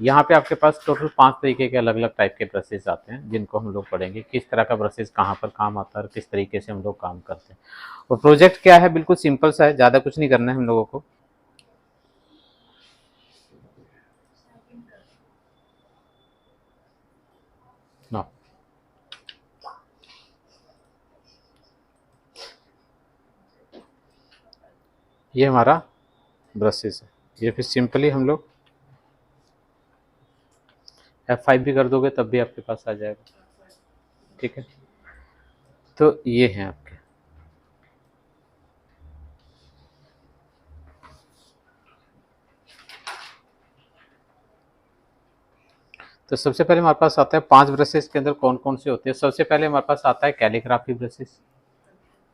यहाँ पे आपके पास टोटल 5 तरीके के अलग अलग टाइप के ब्रशेज आते हैं, जिनको हम लोग पढ़ेंगे किस तरह का ब्रशेज कहाँ पर काम आता है और किस तरीके से हम लोग काम करते हैं। और प्रोजेक्ट क्या है, बिल्कुल सिंपल सा है, ज़्यादा कुछ नहीं करना है हम लोगों को। ना ये हमारा ब्रशेज है, ये फिर सिंपली हम लोग F5 भी कर दोगे तब भी आपके पास आ जाएगा। ठीक है, तो ये हैं आपके। तो सबसे पहले हमारे पास आता है 5 ब्रशेज के अंदर कौन कौन से होते हैं। सबसे पहले हमारे पास आता है कैलीग्राफी ब्रशेज।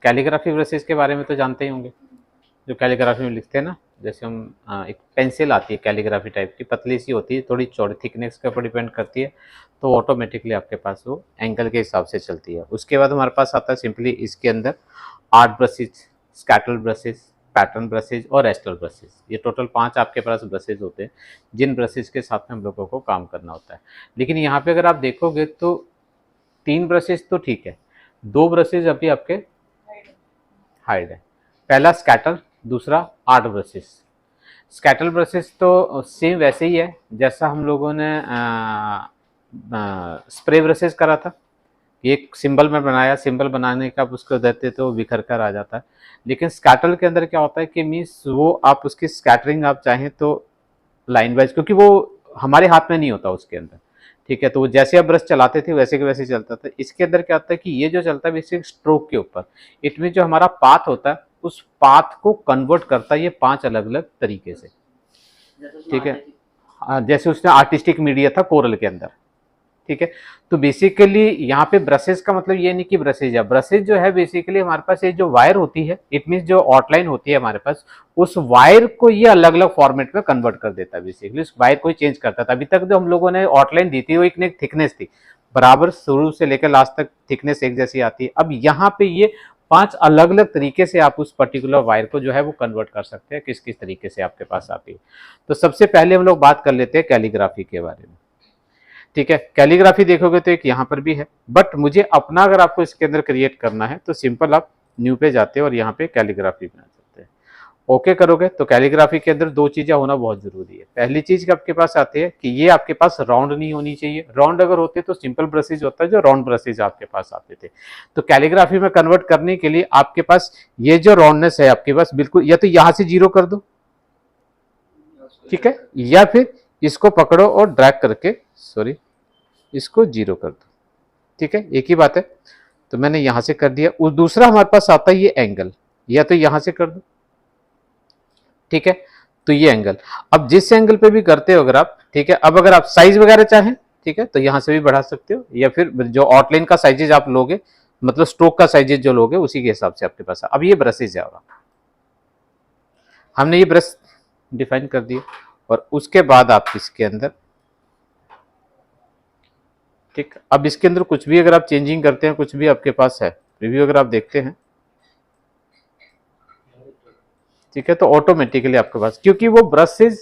कैलीग्राफी ब्रशेज के बारे में तो जानते ही होंगे, जो कैलीग्राफी में लिखते हैं ना, जैसे हम एक पेंसिल आती है कैलीग्राफी टाइप की, पतली सी होती है, थोड़ी चौड़ी, थिकनेस के ऊपर डिपेंड करती है, तो ऑटोमेटिकली आपके पास वो एंगल के हिसाब से चलती है। उसके बाद हमारे पास आता है सिंपली इसके अंदर art brushes, scarlet brushes, pattern brushes और एस्टल ब्रशेज। ये टोटल 5 आपके पास ब्रशेज होते हैं, जिन ब्रशेज के साथ में हम लोगों को काम करना होता है। लेकिन यहाँ पे अगर आप देखोगे तो 3 ब्रशेज तो ठीक है, 2 ब्रशेज अभी आपके हाइड है। पहला स्कैटर, दूसरा आर्ट ब्रशेज। स्कैटल ब्रशेज तो सेम वैसे ही है जैसा हम लोगों ने स्प्रे ब्रशेज करा था। एक सिंबल में बनाया, सिंबल बनाने का आप उसको देते तो बिखर कर आ जाता है। लेकिन स्कैटल के अंदर क्या होता है कि मीन्स वो आप उसकी स्कैटरिंग आप चाहें तो लाइन वाइज, क्योंकि वो हमारे हाथ में नहीं होता उसके अंदर। ठीक है, तो वो जैसे आप ब्रश चलाते थे वैसे के वैसे चलता था। इसके अंदर क्या होता है कि ये जो चलता है बेसिक स्ट्रोक के ऊपर, इट मीन जो हमारा पाथ होता है उस पाथ को कन्वर्ट करता है ये 5 अलग अलग तरीके से। ठीक है, जैसे उसने आर्टिस्टिक मीडिया था कोरल के अंदर। ठीक है, तो बेसिकली यहाँ पे ब्रशेज का मतलब ये नहीं कि ब्रशेज है, ब्रशेज जो है बेसिकली हमारे पास ये जो वायर होती है, इट मीन जो आउटलाइन होती है हमारे पास, उस वायर को ये अलग अलग फॉर्मेट में कन्वर्ट कर देता है। बेसिकली उस वायर को चेंज करता था। अभी तक जो हम लोगों ने आउटलाइन दी थी वो एक थिकनेस थी, बराबर शुरू से लेकर लास्ट तक थिकनेस एक जैसी आती है। अब यहाँ पे ये 5 अलग अलग तरीके से आप उस पर्टिकुलर वायर को जो है वो कन्वर्ट कर सकते हैं, किस किस तरीके से आपके पास आती है। तो सबसे पहले हम लोग बात कर लेते हैं कैलीग्राफी के बारे में। ठीक है, कैलीग्राफी देखोगे तो एक यहाँ पर भी है, बट मुझे अपना अगर आपको इसके अंदर क्रिएट करना है तो सिंपल आप न्यू पे जाते हो और यहाँ पे कैलीग्राफी बना सकते हैं। ओके करोगे तो कैलीग्राफी के अंदर 2 चीजें होना बहुत जरूरी है। पहली चीज आपके पास आती है कि ये आपके पास राउंड नहीं होनी चाहिए। राउंड अगर होते तो सिंपल ब्रशेज होता है, जो राउंड ब्रशेज आपके पास आते थे। तो कैलीग्राफी में कन्वर्ट करने के लिए आपके पास ये जो राउंडनेस है आपके पास बिल्कुल, या तो यहाँ से 0 कर दो, ठीक है, या फिर इसको पकड़ो और ड्रैग करके, सॉरी, इसको 0 कर दो। ठीक है, एक ही बात है। तो मैंने यहां से कर दिया। दूसरा हमारे पास आता है ये एंगल, या तो यहां से कर दो, ठीक है, तो ये एंगल। अब जिस एंगल पे भी करते हो अगर आप, ठीक है, अब अगर आप साइज वगैरह चाहें, ठीक है, तो यहां से भी बढ़ा सकते हो, या फिर जो आउटलाइन का साइजेज आप लोगे, मतलब स्ट्रोक का साइजेज जो लोगे उसी के हिसाब से आपके पास। अब ये ब्रशेज है, हमने ये ब्रश डिफाइन कर दिए, और उसके बाद आप इसके अंदर, ठीक, अब इसके अंदर कुछ भी अगर आप चेंजिंग करते हैं, कुछ भी आपके पास है, रिव्यू अगर आप देखते हैं, ठीक है, तो ऑटोमेटिकली आपके पास, क्योंकि वो ब्रशेज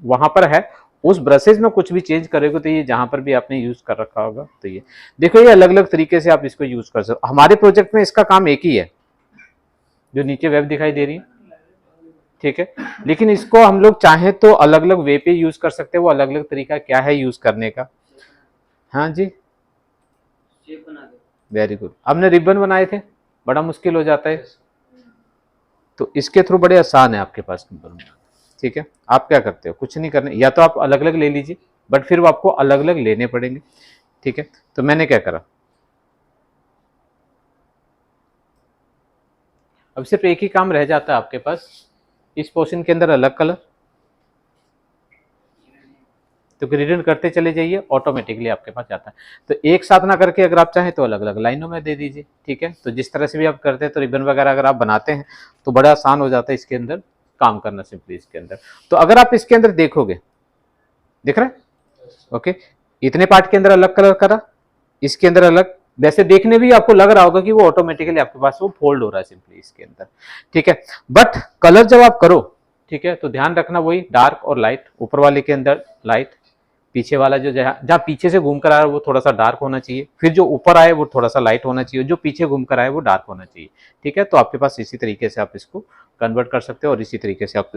वहां पर है, उस ब्रशेज में कुछ भी चेंज करेगा तो ये जहां पर भी आपने यूज कर रखा होगा, तो ये देखो ये अलग अलग तरीके से आप इसको यूज कर सकते हो। हमारे प्रोजेक्ट में इसका काम एक ही है, जो नीचे वेब दिखाई दे रही है, ठीक है, लेकिन इसको हम लोग चाहें तो अलग अलग वे पे यूज कर सकते हैं। वो अलग अलग तरीका क्या है यूज करने का? हाँ जी, वेरी गुड। हमने रिबन बनाए थे, बड़ा मुश्किल हो जाता है, तो इसके थ्रू बड़े आसान है आपके पास रिबन बनाना। ठीक है, आप क्या करते हो, कुछ नहीं करने, या तो आप अलग अलग ले लीजिए, बट फिर वो आपको अलग अलग लेने पड़ेंगे। ठीक है, तो मैंने क्या करा, अब सिर्फ एक ही काम रह जाता है आपके पास, इस पोर्शन के अंदर अलग कलर, तो ग्रेडियंट करते चले जाइए, ऑटोमेटिकली आपके पास जाता है। तो एक साथ ना करके अगर आप चाहें तो अलग अलग लाइनों में दे दीजिए। ठीक है, तो जिस तरह से भी आप करते हैं, तो रिबन वगैरह अगर आप बनाते हैं तो बड़ा आसान हो जाता है इसके अंदर काम करना, सिंपली इसके अंदर। तो अगर आप इसके अंदर देखोगे, दिख रहा है, ओके, इतने पार्ट के अंदर अलग कलर करा, इसके अंदर अलग, वैसे देखने भी आपको लग रहा होगा कि वो ऑटोमेटिकली आपके पास वो फोल्ड हो रहा है सिंपली इसके अंदर। ठीक है, बट कलर जब आप करो, ठीक है, तो ध्यान रखना वही डार्क और लाइट, ऊपर वाले के अंदर लाइट, पीछे वाला जो जहाँ पीछे से घूम कर आ रहा है वो थोड़ा सा डार्क होना चाहिए, फिर जो ऊपर आए वो थोड़ा सा लाइट होना चाहिए, जो पीछे घूम कर आए वो डार्क होना चाहिए। ठीक है, तो आपके पास इसी तरीके से आप इसको कन्वर्ट कर सकते हो और इसी तरीके से आप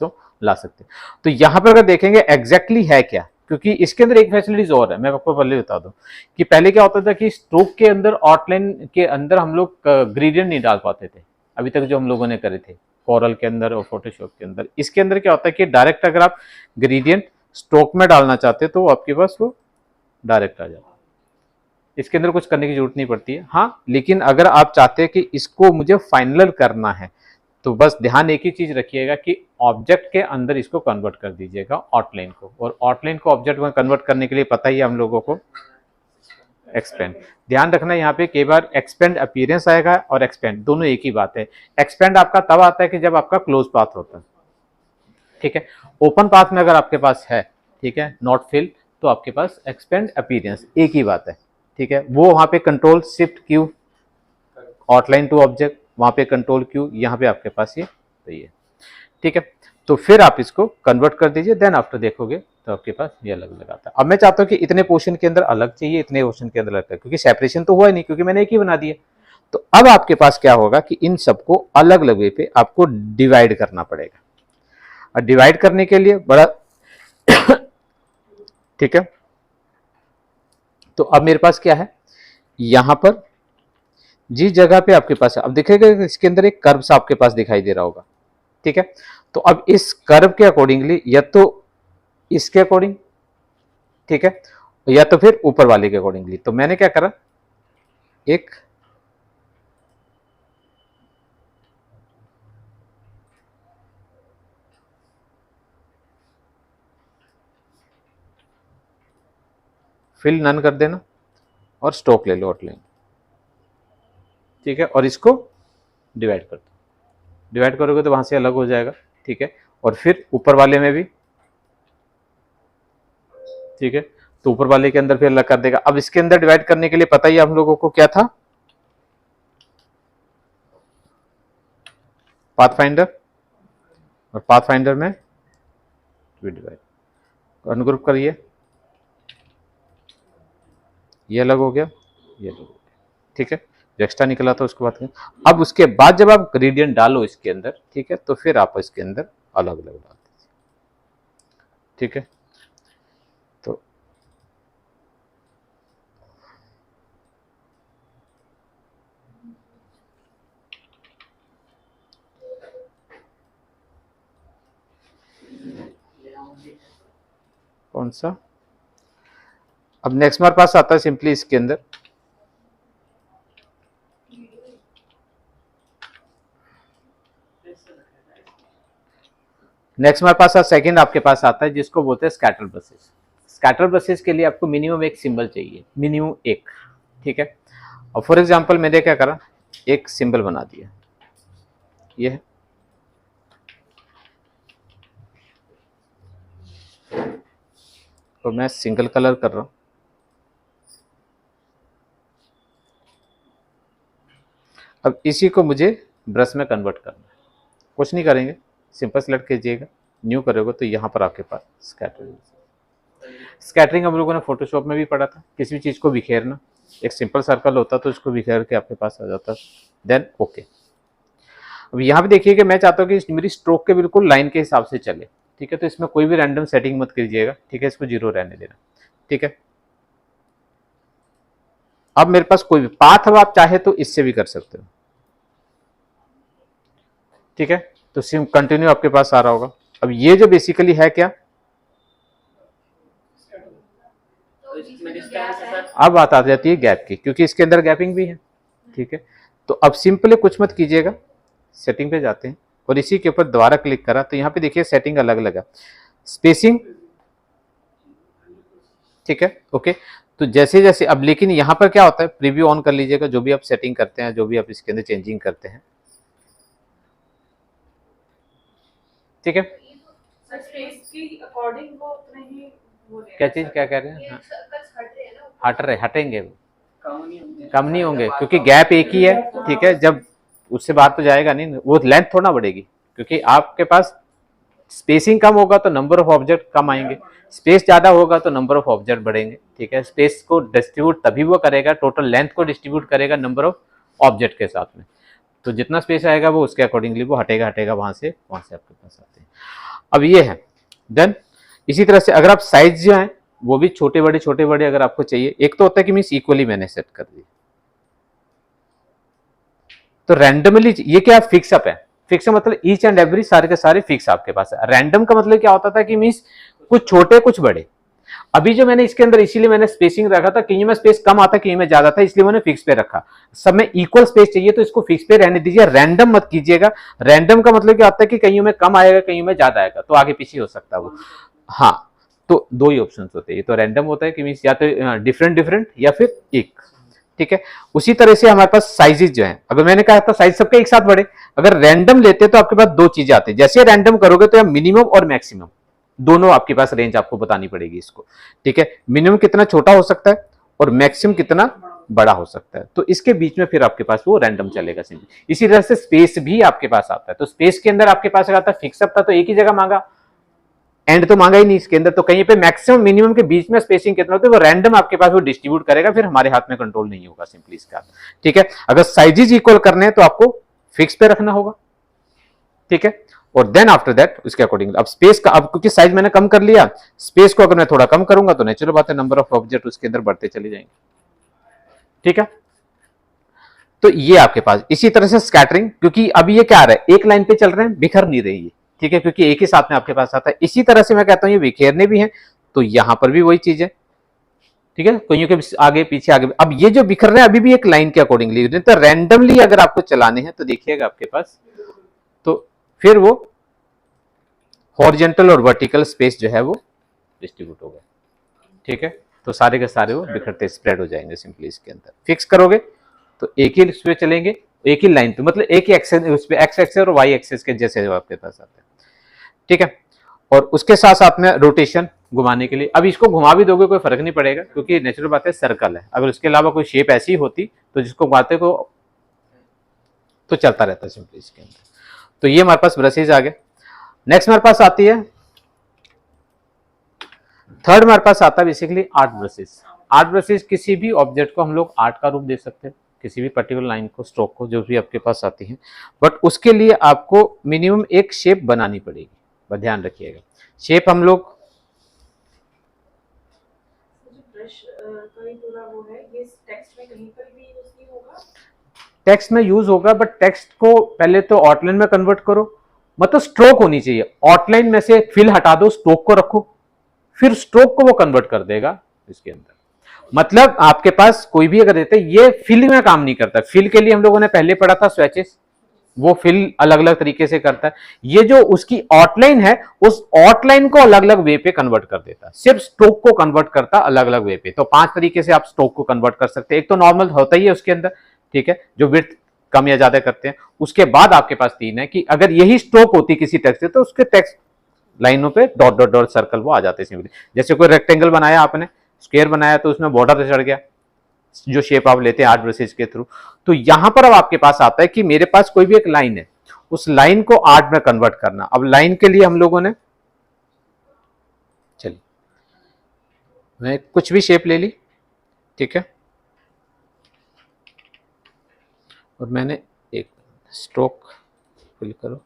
तो ला सकते हो। तो यहाँ पर अगर देखेंगे एग्जैक्टली है क्या, क्योंकि इसके अंदर एक फैसिलिटीज और है, मैं आपको पहले बता दूं कि पहले क्या होता था कि स्ट्रोक के अंदर आउटलाइन के अंदर हम लोग ग्रेडियंट नहीं डाल पाते थे अभी तक जो हम लोगों ने करे थे कॉरल के अंदर और फोटोशॉप के अंदर। इसके अंदर क्या होता है कि डायरेक्ट अगर आप ग्रेडियंट स्ट्रोक में डालना चाहते तो आपके पास वो डायरेक्ट आ जाता, इसके अंदर कुछ करने की जरूरत नहीं पड़ती है। हाँ, लेकिन अगर आप चाहते हैं कि इसको मुझे फाइनल करना है तो बस ध्यान एक ही चीज रखिएगा कि ऑब्जेक्ट के अंदर इसको कन्वर्ट कर दीजिएगा आउटलाइन को, और आउटलाइन को ऑब्जेक्ट में कन्वर्ट करने के लिए पता ही है हम लोगों को एक्सपेंड। ध्यान रखना यहाँ पे कई बार एक्सपेंड अपीयरेंस आएगा और एक्सपेंड दोनों एक ही बात है। एक्सपेंड आपका तब आता है कि जब आपका क्लोज पाथ होता है, ठीक है। ओपन पाथ में अगर आपके पास है, ठीक है, नॉट फिल, तो आपके पास एक्सपेंड अपीयरेंस एक ही बात है, ठीक है। वो वहां पे control shift Q outline to object, वहां पे कंट्रोल क्यू, यहाँ पे आपके पास ये तो ये, ठीक है। तो फिर आप इसको कन्वर्ट कर दीजिए, देन आफ्टर देखोगे तो आपके पास ये अलग अलग आता है। अब मैं चाहता हूँ कि इतने पोर्शन के अंदर अलग चाहिए, इतने पोर्शन के अंदर अलग चाहिए, क्योंकि सेपरेशन तो हुआ ही नहीं, क्योंकि मैंने एक ही बना दिया। तो अब आपके पास क्या होगा कि इन सबको अलग अलग वे पे आपको डिवाइड करना पड़ेगा, और डिवाइड करने के लिए बड़ा ठीक है। तो अब मेरे पास क्या है, यहां पर जिस जगह पे आपके पास है, अब दिखेगा इसके अंदर एक कर्व सा आपके पास दिखाई दे रहा होगा, ठीक है। तो अब इस कर्व के अकॉर्डिंगली या तो इसके अकॉर्डिंग, ठीक है, या तो फिर ऊपर वाले के अकॉर्डिंगली। तो मैंने क्या करा, एक फिल नन कर देना और स्ट्रोक ले लो आउटलाइन, ठीक है, और इसको डिवाइड कर दो। डिवाइड करोगे तो वहां से अलग हो जाएगा, ठीक है। और फिर ऊपर वाले में भी, ठीक है, तो ऊपर वाले के अंदर फिर अलग कर देगा। अब इसके अंदर डिवाइड करने के लिए पता ही हम लोगों को क्या था, पाथ फाइंडर, और पाथ फाइंडर में डिवाइड अनग्रुप करिए, ये अलग हो गया, ये अलग हो गया, ठीक है। जो एक्स्ट्रा निकला था उसके बाद। अब उसके बाद जब आप ग्रेडियंट डालो इसके अंदर, ठीक है, तो फिर आप इसके अंदर अलग अलग डाल दीजिए, ठीक है। तो कौन सा, अब नेक्स्ट हमारे पास आता है सिंपली इसके अंदर नेक्स्ट हमारे पास सेकंड आपके पास आता है जिसको बोलते हैं स्कैटर ब्रशेस। स्कैटर ब्रशेस के लिए आपको मिनिमम एक सिंबल चाहिए, मिनिमम एक, ठीक है। और फॉर एग्जांपल मैंने क्या करा, एक सिंबल बना दिया, ये है, तो मैं सिंगल कलर कर रहा हूं। अब इसी को मुझे ब्रश में कन्वर्ट करना है, कुछ नहीं करेंगे, सिंपल सेलेक्ट कीजिएगा, न्यू करोगे तो यहाँ पर आपके पास स्कैटरिंग। स्कैटरिंग हम लोगों ने फोटोशॉप में भी पढ़ा था, किसी भी चीज़ को बिखेरना, एक सिंपल सर्कल होता तो इसको बिखेर के आपके पास आ जाता, देन ओके। अब यहाँ पे देखिए कि मैं चाहता हूँ कि मेरी स्ट्रोक के बिल्कुल लाइन के हिसाब से चले, ठीक है। तो इसमें कोई भी रैंडम सेटिंग मत कीजिएगा, ठीक है, इसको 0 रहने देना, ठीक है। अब मेरे पास कोई भी पाथ, अब आप चाहे तो इससे भी कर सकते हो, ठीक है। तो सिम कंटिन्यू आपके पास आ रहा होगा। अब ये जो बेसिकली है क्या, अब बात आ जाती है गैप की, क्योंकि इसके अंदर गैपिंग भी है, ठीक है। तो अब सिंपली कुछ मत कीजिएगा, सेटिंग पे जाते हैं और इसी के ऊपर दोबारा क्लिक करा तो यहाँ पे देखिए सेटिंग अलग अलग है, स्पेसिंग, ठीक है, ओके। तो जैसे जैसे अब, लेकिन यहाँ पर क्या होता है, प्रीव्यू ऑन कर लीजिएगा, जो भी आप सेटिंग करते हैं, जो भी आप इसके अंदर चेंजिंग करते हैं, ठीक है। क्या चीज, क्या कह रहे हैं, हटेंगे, कम नहीं होंगे क्योंकि गैप एक ही है, ठीक है। जब उससे बाहर तो जाएगा नहीं, वो लेंथ थोड़ा बढ़ेगी, क्योंकि आपके पास स्पेसिंग कम होगा तो नंबर ऑफ ऑब्जेक्ट कम आएंगे, स्पेस ज्यादा होगा तो नंबर ऑफ ऑब्जेक्ट बढ़ेंगे। ठीक है, स्पेस को डिस्ट्रीब्यूट तभी वो करेगा, टोटल लेंथ को डिस्ट्रीब्यूट करेगा नंबर ऑफ ऑब्जेक्ट के साथ में। तो जितना स्पेस आएगा वो उसके अकॉर्डिंगली वो हटेगा वहां से आपके पास आते हैं। अब ये है देन इसी तरह से अगर आप साइज जो है वो भी छोटे बड़े अगर आपको चाहिए, एक तो होता है कि मीन्स इक्वली मैंने सेट कर दिया, तो रैंडमली ये क्या फिक्स अप है, फिक्स मतलब ईच एंड एवरी सारे के सारे फिक्स आपके पास है। रैंडम का मतलब क्या होता था कि मीन्स कुछ छोटे कुछ बड़े। अभी जो मैंने इसके अंदर इसीलिए मैंने स्पेसिंग रखा था, कहीं में स्पेस कम आता कहीं में ज्यादा था, इसलिए मैंने फिक्स पे रखा। सब में इक्वल स्पेस चाहिए तो इसको फिक्स पे रहने दीजिए, रैंडम मत कीजिएगा। रैंडम का मतलब क्या होता है कि कहीं में कम आएगा कहीं में ज्यादा आएगा, तो आगे पीछे हो सकता है वो। हाँ, तो दो ही ऑप्शन होते हैं, तो रैंडम होता है कि मीन्स या तो डिफरेंट या फिर एक। ठीक है, उसी तरह से हमारे पास साइजेस जो है, अगर मैंने कहा था साइज सबके एक साथ बढ़े, अगर रैंडम लेते तो आपके पास दो चीजें आती है। जैसे रैंडम करोगे तो मिनिमम और मैक्सिमम दोनों आपके पास रेंज आपको बतानी पड़ेगी इसको। ठीक है, मिनिमम कितना छोटा हो सकता है और मैक्सिमम कितना बड़ा हो सकता है, तो इसके बीच में फिर आपके पास वो रैंडम चलेगा सिंपली। इसी तरह से स्पेस भी आपके पास आता है, तो स्पेस के अंदर आपके पास आता है फिक्सअप था तो एक ही जगह मांगा, एंड तो मांगा ही नहीं इसके अंदर, तो कहीं पे मैक्सिमम मिनिमम के बीच में स्पेसिंग कितना होता है वो रैंडम आपके पास वो डिस्ट्रीब्यूट करेगा, फिर हमारे हाथ में कंट्रोल नहीं होगा सिंपली इसका। ठीक है, अगर साइजेस इक्वल करने हैं तो आपको फिक्स पे रखना होगा। ठीक है, और देन आफ्टर दैट उसके अकॉर्डिंग अब स्पेस का, अब क्योंकि साइज मैंने कम कर लिया, स्पेस को अगर मैं थोड़ा कम करूंगा तो नेचुरल बात है नंबर ऑफ ऑब्जेक्ट उसके अंदर बढ़ते चले जाएंगे। ठीक है, तो ये आपके पास इसी तरह से स्कैटरिंग, क्योंकि अभी ये क्या आ रहा है एक लाइन पे चल रहे हैं, बिखर नहीं रही है। ठीक है, क्योंकि एक ही साथ में आपके पास आता है। इसी तरह से मैं कहता हूं ये बिखेरने भी है, तो यहां पर भी वही चीज है। ठीक है, कहीं के आगे पीछे आगे, अब ये जो बिखर रहे हैं अभी भी एक लाइन के अकॉर्डिंगली, तो रैंडमली अगर आपको चलाने हैं तो देखिएगा आपके पास, तो फिर वो हॉरिजॉन्टल और वर्टिकल स्पेस जो है वो डिस्ट्रीब्यूट हो गया। ठीक है, तो सारे के सारे वो बिखरते स्प्रेड हो जाएंगे सिंपली इसके अंदर। फिक्स करोगे तो एक ही उस पे चलेंगे, एक ही लाइन पे, मतलब एक ही एक्सेस उस पे, एक्स एक्सेस और वाई एक्सेस के जैसे आपके पास आते हैं। ठीक है, और उसके साथ साथ में रोटेशन घुमाने के लिए, अब इसको घुमा भी दोगे कोई फर्क नहीं पड़ेगा क्योंकि नेचुरल बात है सर्कल है। अगर उसके अलावा कोई शेप ऐसी होती तो जिसको घुमाते को तो चलता रहता है सिंपली इसके अंदर। तो ये हमारे पास ब्रशेज आ गए। नेक्स्ट हमारे पास आती है थर्ड, हमारे पास आता है basically art brushes. Art brushes किसी भी ऑब्जेक्ट को हम लोग आर्ट का रूप दे सकते हैं, किसी भी पर्टिकुलर लाइन को, स्ट्रोक को, जो भी आपके पास आती है, बट उसके लिए आपको मिनिमम एक शेप बनानी पड़ेगी। बस ध्यान रखिएगा, शेप हम लोग टेक्स्ट में यूज होगा, बट टेक्स्ट को पहले तो आउटलाइन में कन्वर्ट करो, मतलब स्ट्रोक होनी चाहिए। आउटलाइन में से फिल हटा दो, स्ट्रोक को रखो, फिर स्ट्रोक को वो कन्वर्ट कर देगा इसके अंदर। मतलब आपके पास कोई भी अगर देते, ये फिल में काम नहीं करता। फिल के लिए हम लोगों ने पहले पढ़ा था स्वेचेस, वो फिल अलग अलग तरीके से करता है। ये जो उसकी आउटलाइन है उस आउटलाइन को अलग अलग वे पे कन्वर्ट कर देता है, सिर्फ स्ट्रोक को कन्वर्ट करता अलग अलग वे पे। तो 5 तरीके से आप स्ट्रोक को कन्वर्ट कर सकते हैं। एक तो नॉर्मल होता ही है उसके अंदर, ठीक है, जो विड्थ कम या ज्यादा करते हैं। उसके बाद आपके पास 3 है कि अगर यही स्ट्रोक होती किसी टेक्स्ट से तो उसके टेक्स्ट लाइनों पे डॉट डॉट डॉट सर्कल वो आ जाते हैं। जैसे कोई रेक्टेंगल बनाया आपने, स्क्वायर बनाया, तो उसमें बॉर्डर चढ़ गया, जो शेप आप लेते हैं आर्ट ब्रशेज के थ्रू। तो यहां पर अब आपके पास आता है कि मेरे पास कोई भी एक लाइन है, उस लाइन को आर्ट में कन्वर्ट करना। अब लाइन के लिए हम लोगों ने, चलिए मैं कुछ भी शेप ले ली, ठीक है, और मैंने एक स्ट्रोक फिल करो,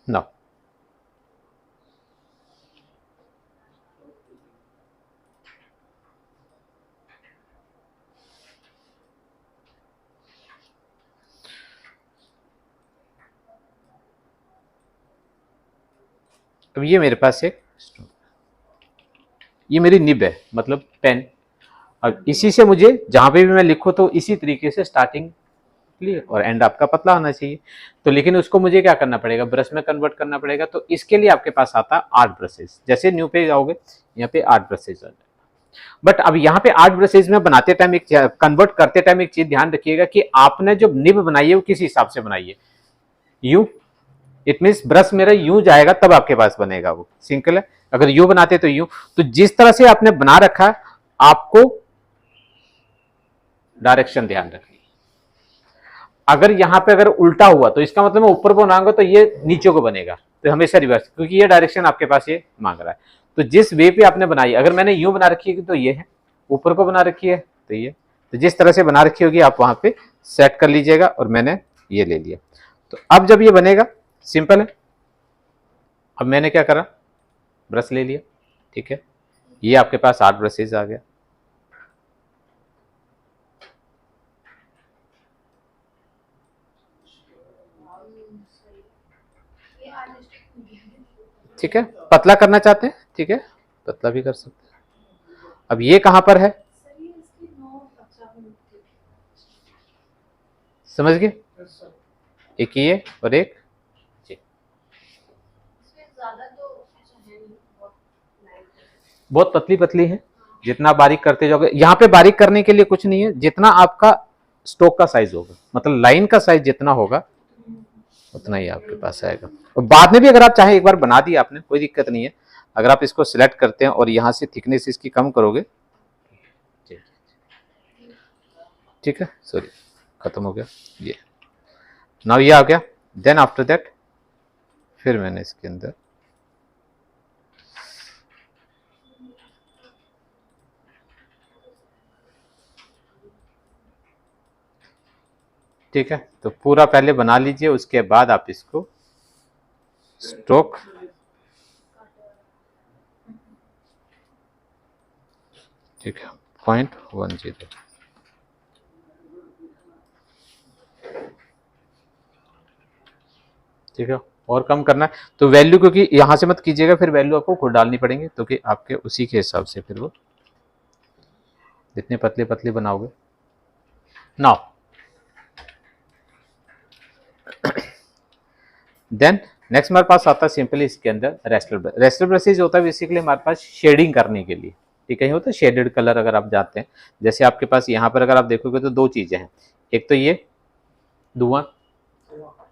ना अब ये मेरे पास एक स्ट्रोक, ये मेरी निब है, मतलब पेन। अब इसी से मुझे जहां पे भी मैं लिखूं तो इसी तरीके से स्टार्टिंग क्लियर और एंड आपका पतला होना चाहिए। तो लेकिन उसको मुझे क्या करना पड़ेगा, ब्रश में कन्वर्ट करना पड़ेगा। तो इसके लिए आपके पास आता है आर्ट ब्रशेज। जैसे न्यू पे जाओगे यहाँ पे आर्ट ब्रशेज आ जाएगा। बट अब यहाँ पे आर्ट ब्रशेज में बनाते टाइम एक कन्वर्ट करते टाइम एक चीज ध्यान रखिएगा कि आपने जो निब बनाई है वो किस हिसाब से बनाई है। यू, इट मीन ब्रश मेरा यूं जाएगा तब आपके पास बनेगा वो, सिंपल है। अगर यू बनाते तो यू, तो जिस तरह से आपने बना रखा है आपको डायरेक्शन ध्यान रखनी। अगर यहाँ पे अगर उल्टा हुआ तो इसका मतलब मैं ऊपर को बनाऊंगा तो ये नीचे को बनेगा, तो हमेशा रिवर्स, क्योंकि ये डायरेक्शन आपके पास ये मांग रहा है। तो जिस वे पे आपने बनाई, अगर मैंने यूं बना रखी है तो ये है, ऊपर को बना रखी है तो ये, तो जिस तरह से बना रखी होगी आप वहां पे सेट कर लीजिएगा। और मैंने ये ले लिया, तो अब जब ये बनेगा सिंपल है। अब मैंने क्या करा, ब्रश ले लिया, ठीक है, ये आपके पास 8 ब्रशेज आ गया। ठीक है, पतला करना चाहते हैं, ठीक है, पतला भी कर सकते हैं। अब ये कहां पर है, समझ गए, एक ये और एक ये। बहुत पतली पतली है, जितना बारीक करते जाओगे। यहाँ पे बारीक करने के लिए कुछ नहीं है, जितना आपका स्टोक का साइज होगा, मतलब लाइन का साइज जितना होगा उतना ही आपके पास आएगा। और बाद में भी अगर आप चाहें, एक बार बना दिया आपने, कोई दिक्कत नहीं है। अगर आप इसको सिलेक्ट करते हैं और यहाँ से थिकनेस इसकी कम करोगे, ठीक है, सॉरी खत्म हो गया ये, नाउ ये आ गया। देन आफ्टर दैट फिर मैंने इसके अंदर ठीक है, तो पूरा पहले बना लीजिए, उसके बाद आप इसको स्ट्रोक ठीक है 0.10 ठीक है, और कम करना है तो वैल्यू, क्योंकि यहां से मत कीजिएगा, फिर वैल्यू आपको खुद डालनी पड़ेंगे, क्योंकि आपके उसी के हिसाब से फिर वो जितने पतले पतले बनाओगे। नाउ देन नेक्स्ट हमारे पास आता है सिंपली इसके अंदर रेस्टर ब्रश। रेस्टर ब्रशेज होता है बेसिकली हमारे पास शेडिंग करने के लिए, ठीक है, ये होता है शेडेड कलर। अगर आप जाते हैं, जैसे आपके पास यहाँ पर अगर आप देखोगे तो 2 चीजें हैं, एक तो ये धुआं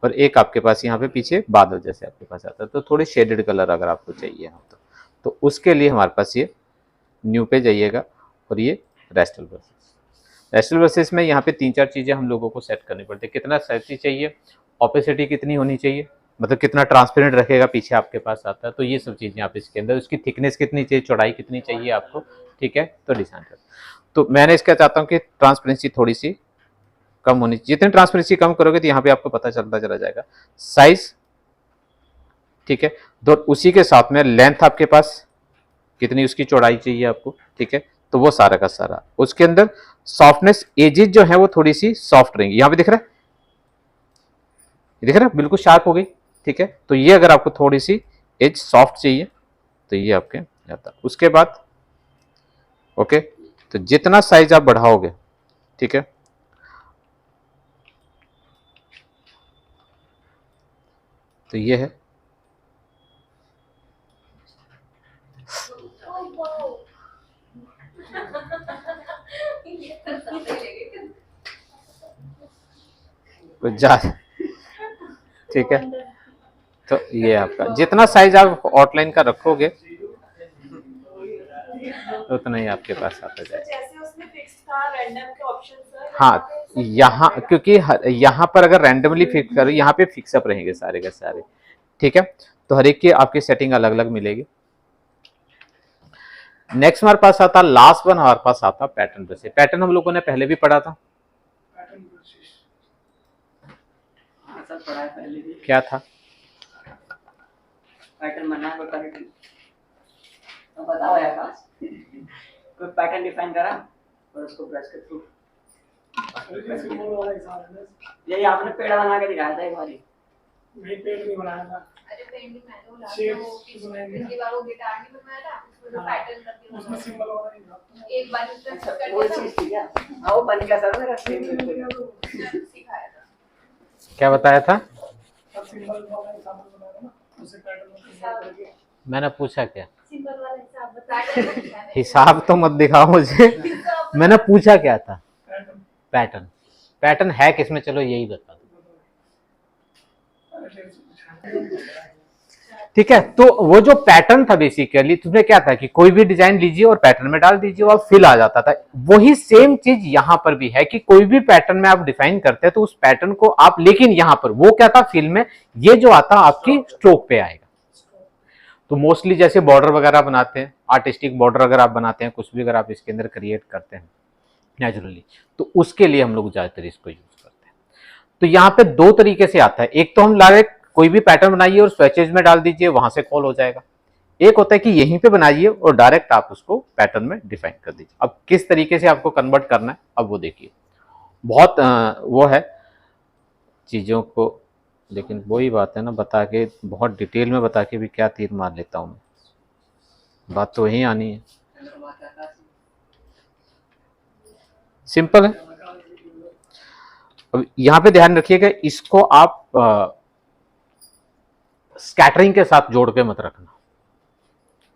और एक आपके पास यहाँ पे पीछे बादल जैसे आपके पास आता है, तो थोड़े शेडेड कलर अगर आपको चाहिए हो तो उसके लिए हमारे पास ये न्यू पे जाइएगा और ये रेस्टर ब्रशेस। रेस्टर ब्रशेस में यहाँ पे 3-4 चीजें हम लोगों को सेट करनी पड़ती है। कितना सैटी चाहिए, ऑपेसिटी कितनी होनी चाहिए, मतलब कितना ट्रांसपेरेंट रखेगा पीछे आपके पास आता है, तो ये सब चीजें आप इसके अंदर, उसकी थिकनेस कितनी चाहिए, चौड़ाई कितनी चाहिए आपको, ठीक है, तो डिसाइड कर। तो मैंने इसका चाहता हूँ कि ट्रांसपेरेंसी थोड़ी सी कम होनी, जितनी ट्रांसपेरेंसी कम करोगे तो यहाँ पे आपको पता चलता चला जाएगा साइज, ठीक है, तो उसी के साथ में लेंथ आपके पास कितनी उसकी चौड़ाई चाहिए आपको, ठीक है, तो वो सारा का सारा उसके अंदर। सॉफ्टनेस एजेस जो है वो थोड़ी सी सॉफ्ट रहेंगी, यहाँ पे दिख रहा है, दिख रहा है, बिल्कुल शार्प हो गई, ठीक है, तो ये अगर आपको थोड़ी सी एज सॉफ्ट चाहिए तो ये आपके जाता। उसके बाद ओके, तो जितना साइज आप बढ़ाओगे, ठीक है, तो ये है कुछ जा, ठीक है, तो ये आपका जितना साइज आप आउटलाइन का रखोगे उतना ही आपके पास आता जाएगा। हाँ, यहाँ क्योंकि यहाँ पर अगर रैंडमली फिक्स करो, यहाँ पे फिक्सअप रहेंगे सारे के सारे, ठीक है, तो हर एक की आपकी सेटिंग अलग अलग मिलेगी। नेक्स्ट हमारे पास आता, लास्ट वन हमारे पास आता पैटर्न ब्रश। पैटर्न हम लोगों ने पहले भी पढ़ा था, क्या था पैटर्न बनना है, तो बताओ यार, कोई पैटर्न डिफाइन करा और उसको ब्रश के थ्रू, यही आपने पेड़ बना के दिखाया था एक बार, नहीं पेड़ नहीं बनाया था। अरे पेंटिंग मैंने वो लास्ट वो पिछली बार वो गिटार नहीं बनवाया था, उसमें जो पैटर्न करके उसमें सिंबल वाला नहीं था। एक बार उसमें अच्छा कर वो दिया था, चीज थी क्या? हाँ वो बन गया सर मेरा सेम सिखाया था। क्या बताया था, सब सिंबल वाला हिसाब बनाया ना, उसे पैटर्न में convert करके। मैंने पूछा क्या, सिंपल वाला हिसाब बताया। हिसाब तो मत दिखाओ मुझे, मैंने पूछा क्या था, पैटर्न पैटर्न। पैटर्न है किसमें, चलो यही बता दो, ठीक है। तो वो जो पैटर्न था बेसिकली, तुम्हें क्या था कि कोई भी डिजाइन लीजिए और पैटर्न में डाल दीजिए और फिल आ जाता था। वही सेम चीज यहां पर भी है कि कोई भी पैटर्न में आप डिफाइन करते हैं तो उस पैटर्न को आप, लेकिन यहां पर वो क्या था, फिल में ये जो आता आपकी स्ट्रोक पे आएगा। तो मोस्टली जैसे बॉर्डर वगैरह बनाते हैं, आर्टिस्टिक बॉर्डर अगर आप बनाते हैं, कुछ भी अगर आप इसके अंदर क्रिएट करते हैं नेचुरली, तो उसके लिए हम लोग ज्यादातर इसको यूज करते हैं। तो यहाँ पे दो तरीके से आता है, एक तो हम डायरेक्ट कोई भी पैटर्न बनाइए और स्वेचेज में डाल दीजिए, वहां से कॉल हो जाएगा। एक होता है कि यहीं पे बनाइए और डायरेक्ट आप उसको पैटर्न में डिफाइन कर दीजिए। अब किस तरीके से आपको कन्वर्ट करना है, अब वो देखिए, बहुत वो है चीजों को, लेकिन वही बात है ना, बता के बहुत डिटेल में बता के भी क्या तीर मार लेता हूँ मैं, बात तो वही आनी है। सिंपल है। अब यहां पे ध्यान रखिएगा, इसको आप स्कैटरिंग के साथ जोड़ के मत रखना,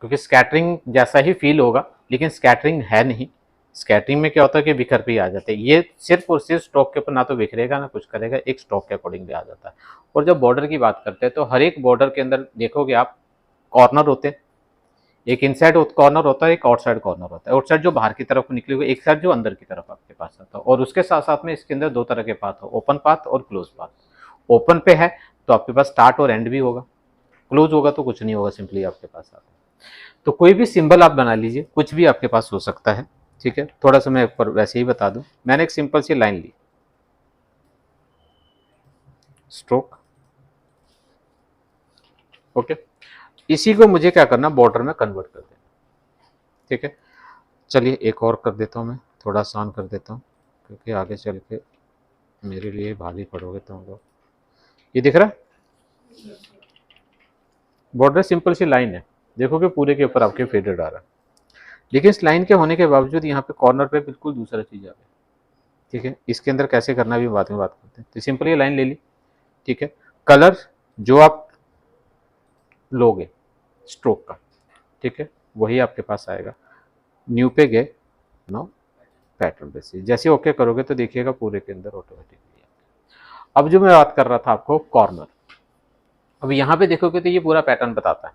क्योंकि स्कैटरिंग जैसा ही फील होगा, लेकिन स्कैटरिंग है नहीं। स्कैटरिंग में क्या होता है कि बिखर पे आ जाते हैं, ये सिर्फ और सिर्फ स्ट्रोक के ऊपर ना तो बिखरेगा ना कुछ करेगा, एक स्ट्रोक के अकॉर्डिंग भी आ जाता है। और जब बॉर्डर की बात करते हैं तो हर एक बॉर्डर के अंदर देखोगे आप कॉर्नर होते हैं, एक इनसाइड कॉर्नर होता है, एक आउटसाइड कॉर्नर होता है। आउटसाइड जो बाहर की तरफ निकले हुए, एक साइड जो अंदर की तरफ आपके पास आता है। और उसके साथ साथ में इसके अंदर दो तरह के पाथ हो, ओपन पाथ और क्लोज पाथ। ओपन पे है तो आपके पास स्टार्ट और एंड भी होगा, क्लोज होगा तो कुछ नहीं होगा, सिंपली आपके पास आता है। तो कोई भी सिंबल आप बना लीजिए, कुछ भी आपके पास हो सकता है, ठीक है। थोड़ा सा मैं ऊपर वैसे ही बता दूं, मैंने एक सिंपल सी लाइन ली, स्ट्रोक, ओके। इसी को मुझे क्या करना, बॉर्डर में कन्वर्ट कर देना, ठीक है। चलिए एक और कर देता हूं, मैं थोड़ा आसान कर देता हूं, क्योंकि आगे चल के मेरे लिए भारी पड़ोगे तुम लोग। ये दिख रहा है, बॉर्डर सिंपल सी लाइन है, देखोगे पूरे के ऊपर आपके फेडेड आ रहा है, लेकिन इस लाइन के होने के बावजूद यहाँ पे कॉर्नर पे बिल्कुल दूसरा चीज आ गया, ठीक है। इसके अंदर कैसे करना भी बाद में बात करते हैं। तो सिंपल ये लाइन ले ली, ठीक है। कलर जो आप लोगे स्ट्रोक का, ठीक है, वही आपके पास आएगा। न्यू पे गए, नो पैटर्न बेसिस, जैसे ओके करोगे तो देखिएगा पूरे के अंदर ऑटोमेटिकली। अब जो मैं बात कर रहा था आपको कॉर्नर, अब यहाँ पे देखोगे तो ये पूरा पैटर्न बताता है,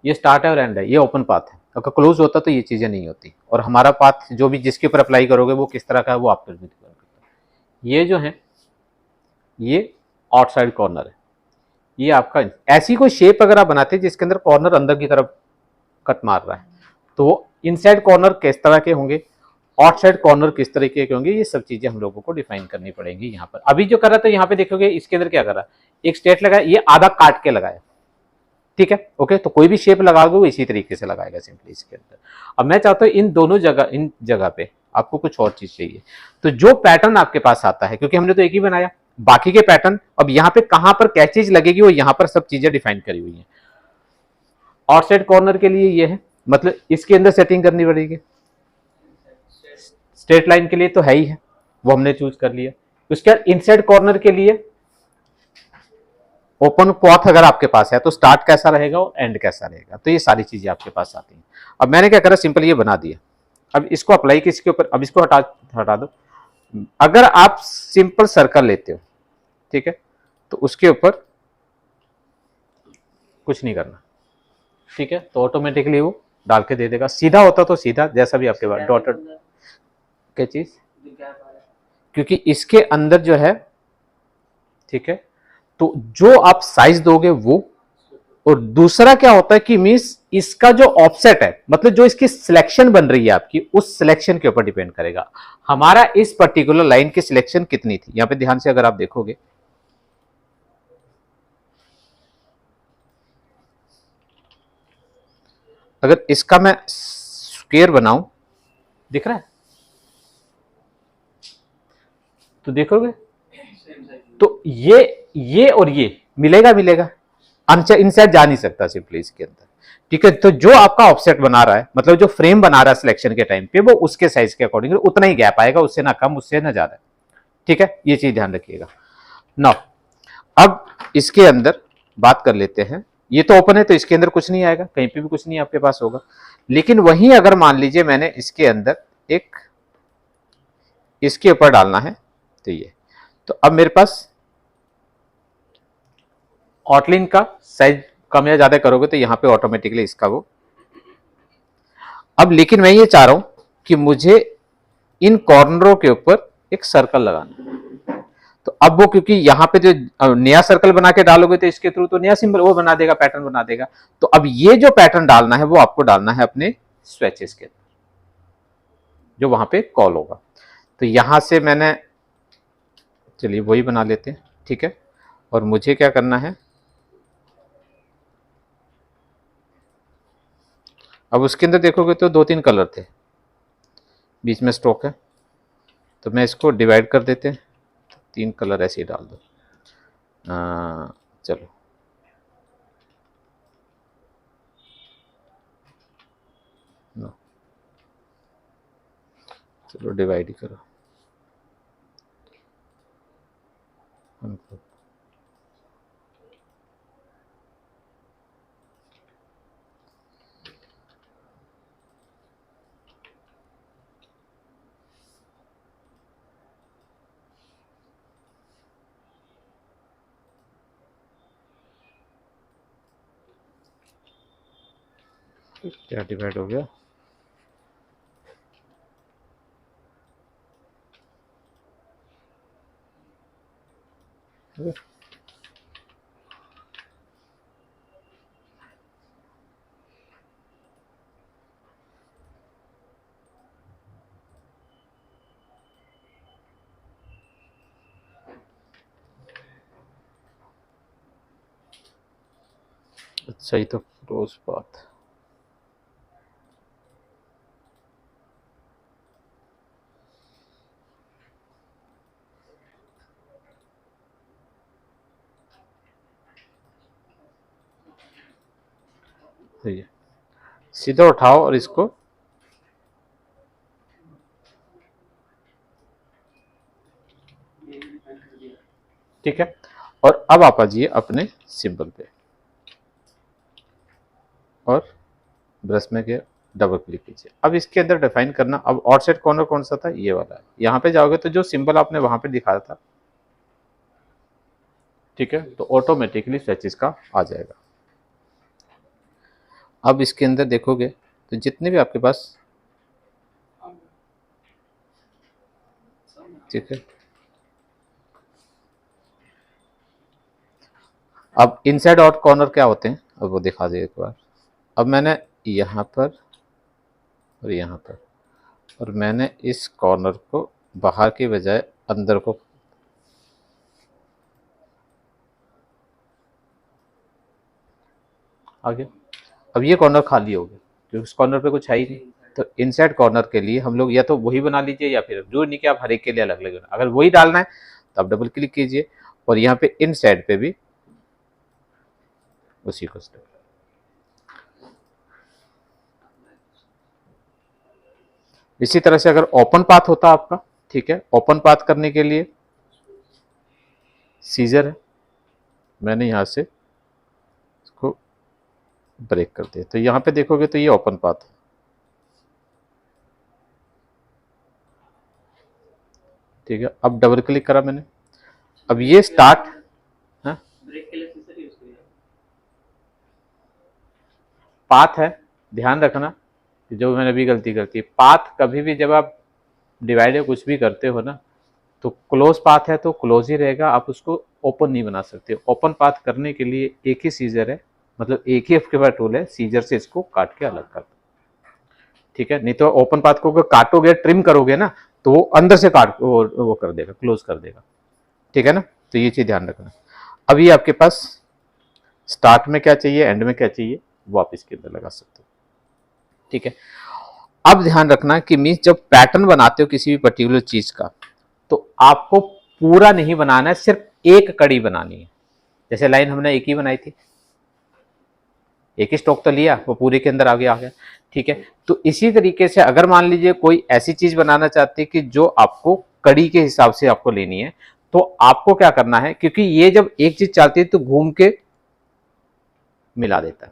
ये स्टार्ट है और एंड है, ये ओपन पाथ है। अगर क्लोज होता तो ये चीजें नहीं होती, और हमारा पाथ जो भी जिसके ऊपर अप्लाई करोगे वो किस तरह का है वो आप निर्मित करोगे। ये जो है ये आउटसाइड कॉर्नर है, ये आपका, ऐसी कोई शेप अगर आप बनाते हैं जिसके अंदर कॉर्नर अंदर की तरफ कट मार रहा है, तो वो इनसाइड कॉर्नर किस तरह के होंगे, आउटसाइड कॉर्नर किस तरीके के होंगे, ये सब चीजें हम लोगों को डिफाइन करनी पड़ेंगी। यहाँ पर अभी जो कर रहा था, यहाँ पे देखोगे इसके अंदर क्या कर रहा है, एक स्ट्रेट लगाया, ये आधा काट के लगाया, ठीक है, ओके। तो कोई भी शेप लगाओगे वो इसी तरीके से लगाएगा सिंपली इसके अंदर। अब मैं चाहता हूं इन दोनों जगह, इन जगह पे आपको कुछ और चीज चाहिए, तो जो पैटर्न आपके पास आता है, क्योंकि हमने तो एक ही बनाया, बाकी के पैटर्न अब यहाँ पे कहां पर क्या चीज लगेगी वो यहाँ पर सब चीजें डिफाइन करी हुई है। आउटसाइड कॉर्नर के लिए ये है, मतलब इसके अंदर सेटिंग करनी पड़ेगी। स्ट्रेट लाइन के लिए तो है ही है, वो हमने चूज कर लिया। उसके बाद इनसाइड कॉर्नर के लिए ओपन पाथ अगर आपके पास है तो स्टार्ट कैसा रहेगा और एंड कैसा रहेगा, तो ये सारी चीजें आपके पास आती हैं। अब मैंने क्या करा, सिंपल ये बना दिया। अब इसको अप्लाई किसके ऊपर, अब इसको हटा दो। अगर आप सिंपल सर्कल लेते हो, ठीक है, तो उसके ऊपर कुछ नहीं करना, ठीक है, तो ऑटोमेटिकली वो डाल के दे देगा। सीधा होता तो सीधा, जैसा भी आपके पास डॉटेड क्या चीज, क्योंकि इसके अंदर जो है, ठीक है, तो जो आप साइज दोगे वो, और दूसरा क्या होता है कि मींस इसका जो ऑफसेट है, मतलब जो इसकी सिलेक्शन बन रही है आपकी, उस सिलेक्शन के ऊपर डिपेंड करेगा हमारा इस पर्टिकुलर लाइन की सिलेक्शन कितनी थी। यहां पे ध्यान से अगर आप देखोगे, अगर इसका मैं स्क्वायर बनाऊं, दिख रहा है, तो देखोगे तो ये और ये मिलेगा इनसाइड जा नहीं सकता सिंपली इसके अंदर, ठीक है। तो जो आपका ऑफसेट बना रहा है, मतलब जो फ्रेम बना रहा है सिलेक्शन के टाइम पे, वो उसके साइज के अकॉर्डिंग उतना ही गैप आएगा, उससे ना कम उससे ना ज्यादा, ठीक है, ये चीज ध्यान रखिएगा। नाउ अब इसके अंदर बात कर लेते हैं, ये तो ओपन है तो इसके अंदर कुछ नहीं आएगा, कहीं पे भी कुछ नहीं आपके पास होगा। लेकिन वहीं अगर मान लीजिए मैंने इसके अंदर एक इसके ऊपर डालना है, तो ये, तो अब मेरे पास आउटलाइन का साइज कम या ज्यादा करोगे तो यहाँ पे ऑटोमेटिकली इसका वो। अब लेकिन मैं ये चाह रहा हूं कि मुझे इन कॉर्नरों के ऊपर एक सर्कल लगाना है। तो अब वो क्योंकि यहाँ पे जो नया सर्कल बना के डालोगे तो इसके थ्रू तो नया सिंबल वो बना देगा, पैटर्न बना देगा। तो अब ये जो पैटर्न डालना है वो आपको डालना है अपने स्वेचेस के अंदर, जो वहां पे कॉल होगा। तो यहां से मैंने, चलिए वही बना लेते हैं, ठीक है। और मुझे क्या करना है, अब उसके अंदर देखोगे तो 2-3 कलर थे, बीच में स्ट्रोक है, तो मैं इसको डिवाइड कर देते हैं, 3 कलर ऐसे ही डाल दो। चलो चलो डिवाइड ही करो हमको। क्या डिवाइड हो गया, अच्छा ही तो क्लोज पाथ। सीधा उठाओ और इसको ठीक है। और अब आप आ जाइए अपने सिंबल पे और ब्रश में के डबल क्लिक कीजिए। अब इसके अंदर डिफाइन करना, अब आउटसाइड कॉर्नर कौन सा था, ये वाला है। यहाँ पे जाओगे तो जो सिंबल आपने वहां पे दिखाया था, ठीक है, तो ऑटोमेटिकली स्वेचेस का आ जाएगा। अब इसके अंदर देखोगे तो जितने भी आपके पास, ठीक है, अब इनसाइड आउट कॉर्नर क्या होते हैं अब वो दिखा दे एक बार। अब मैंने यहाँ पर और यहाँ पर, और मैंने इस कॉर्नर को बाहर की बजाय अंदर को, आगे। अब ये कॉर्नर खाली हो गया क्योंकि उस कॉर्नर पे कुछ है ही नहीं। तो इनसाइड कॉर्नर के लिए हम लोग या तो वही बना लीजिए या फिर जो नहीं कि आप हर एक के लिए अलग अलग, अगर वही डालना है तो आप डबल क्लिक कीजिए और यहाँ पे इनसाइड पे भी उसी को स्टेप। इसी तरह से अगर ओपन पाथ होता आपका, ठीक है, ओपन पाथ करने के लिए सीजर है, मैंने यहां से इसको ब्रेक कर दिया। तो यहां पे देखोगे तो ये ओपन पाथ है, ठीक है। अब डबल क्लिक करा मैंने, अब ये स्टार्ट, ब्रेक के लिए सीजर यूज करिए। पाथ है, ध्यान रखना जो मैंने अभी गलती करती है। पाथ कभी भी जब आप डिवाइड या कुछ भी करते हो ना, तो क्लोज पाथ है तो क्लोज ही रहेगा, आप उसको ओपन नहीं बना सकते। ओपन पाथ करने के लिए एक ही सीजर है, मतलब एक ही आपके पास टूल है, सीजर से इसको काट के अलग कर दो, ठीक है। नहीं तो ओपन पाथ को काटोगे, ट्रिम करोगे ना, तो वो अंदर से काट वो कर देगा, क्लोज कर देगा, ठीक है ना। तो ये चीज ध्यान रखना। अब ये आपके पास स्टार्ट में क्या चाहिए, एंड में क्या चाहिए, वो आप इसके अंदर लगा सकते हो, ठीक है। अब ध्यान रखना कि मीन्स जब पैटर्न बनाते हो किसी भी पर्टिकुलर चीज का, तो आपको पूरा नहीं बनाना है, सिर्फ एक कड़ी बनानी है। जैसे लाइन हमने एक ही बनाई थी, एक ही स्ट्रोक तो लिया, वो पूरे के अंदर आगे आ गया, ठीक है। तो इसी तरीके से अगर मान लीजिए कोई ऐसी चीज बनाना चाहते हैं कि जो आपको कड़ी के हिसाब से आपको लेनी है, तो आपको क्या करना है, क्योंकि ये जब एक चीज चलती है तो घूम के मिला देता है।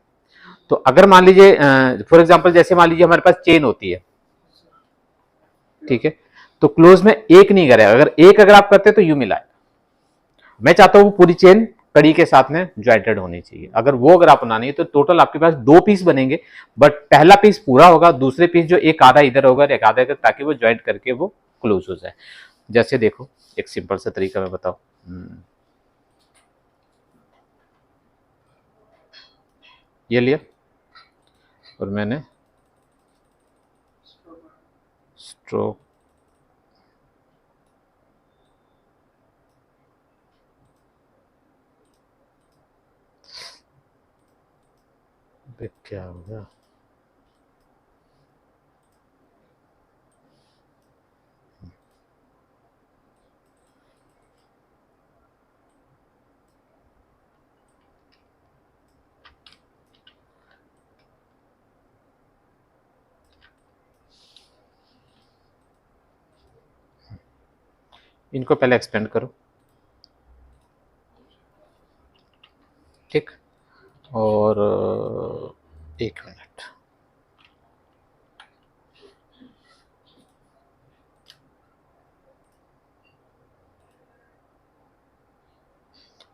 तो अगर मान लीजिए फॉर एग्जांपल जैसे मान लीजिए हमारे पास चेन होती है, ठीक है, तो क्लोज में एक नहीं करेगा, अगर एक अगर आप करते तो यू मिलाए। मैं चाहता हूं पूरी चेन कड़ी के साथ में ज्वाइंटेड होनी चाहिए। अगर आप बनानी है तो टोटल आपके पास 2 पीस बनेंगे, बट पहला पीस पूरा होगा, दूसरे पीस जो एक आधा इधर होगा एक आधा इधर, ताकि वो ज्वाइंट करके वो क्लोज हो जाए। जैसे देखो एक सिंपल सा तरीका मैं बताऊं, ये लिया और मैंने स्ट्रोक क्या हो गया, इनको पहले एक्सपेंड करो, ठीक। और 1 मिनट,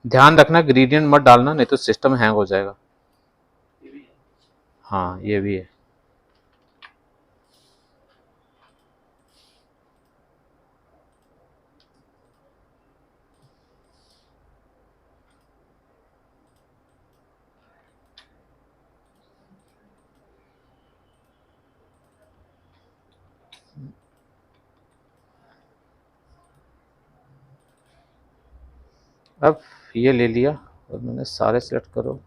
ध्यान रखना ग्रेडियंट मत डालना, नहीं तो सिस्टम हैंग हो जाएगा। हाँ ये भी है। अब ये ले लिया और मैंने सारे सेलेक्ट करो,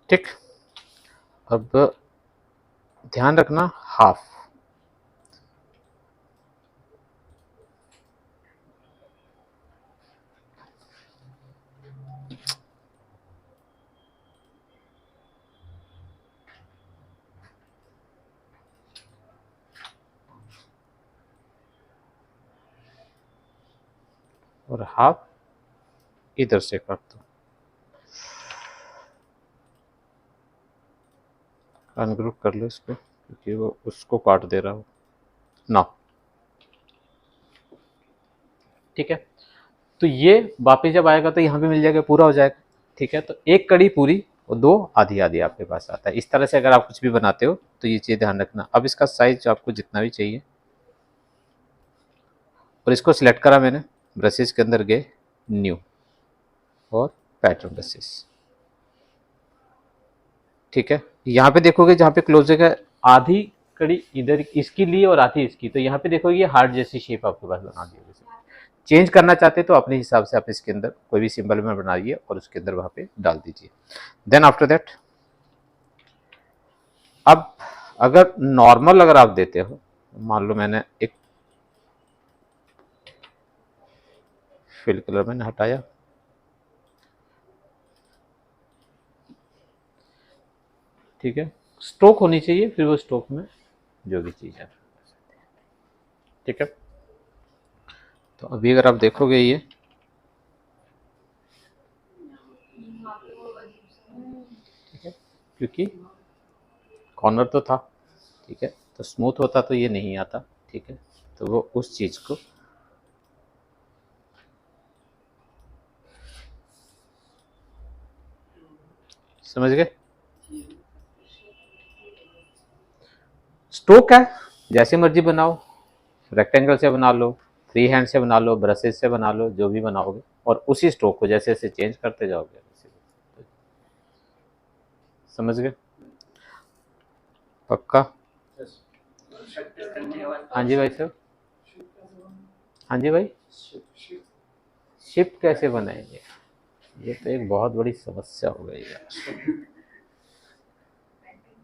ठीक। अब ध्यान रखना हाफ, और हाफ इधर से कर दो, अनग्रुप कर लो इसको क्योंकि वो उसको काट दे रहा हो ना, ठीक है। तो ये वापस जब आएगा तो यहाँ पे मिल जाएगा, पूरा हो जाएगा, ठीक है। तो एक कड़ी पूरी और 2 आधी आधी आपके पास आता है। इस तरह से अगर आप कुछ भी बनाते हो तो ये चीज़ ध्यान रखना। अब इसका साइज आपको जितना भी चाहिए, और इसको सिलेक्ट करा मैंने, ब्रशेस के अंदर गए, न्यू और पैटर्न ब्रशेस, ठीक है। यहाँ पे देखोगे जहाँ पे क्लोज है आधी कड़ी इधर इसकी ली और आधी इसकी, तो यहाँ पे देखोगे ये हार्ट जैसी शेप आपके पास बना दी है। चेंज करना चाहते तो अपने हिसाब से आप इसके अंदर कोई भी सिंबल में बनाइए और उसके अंदर वहां पे डाल दीजिए। देन आफ्टर दैट, अब अगर नॉर्मल अगर आप देते हो, मान लो मैंने एक फिल कलर मैंने हटाया, ठीक है। स्ट्रोक होनी चाहिए, फिर वो स्ट्रोक में जो भी चीज है, ठीक है। तो अभी अगर आप देखोगे ये ठीक है, क्योंकि कॉर्नर तो था, ठीक है। तो स्मूथ होता तो ये नहीं आता, ठीक है। तो वो उस चीज को समझ गए। स्ट्रोक है, जैसे मर्जी बनाओ, रेक्टेंगल से बना लो, फ्री हैंड से बना लो, ब्रशेस से बना लो, जो भी बनाओगे, और उसी स्ट्रोक को जैसे जैसे चेंज करते जाओगे। समझ गए पक्का? हाँ जी भाई साहब, हाँ जी भाई। शिप कैसे बनाएंगे, ये तो एक बहुत बड़ी समस्या हो गई यार।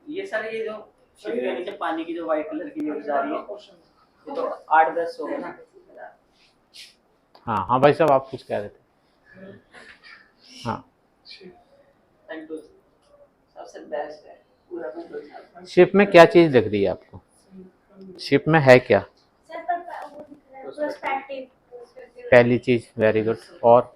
ये सारे ये जो शिप के नीचे पानी की जो व्हाइट कलर की वेव्स आ रही है, ये तो 8-10 होगा ना। हाँ हाँ भाई साहब, आप कुछ कह रहे थे। हाँ, सबसे बेस्ट है पूरा। शिप में क्या चीज दिख रही है आपको? शिप में है क्या? सर पर वो दिख रहा है पर्सपेक्टिव पहली चीज, वेरी गुड। और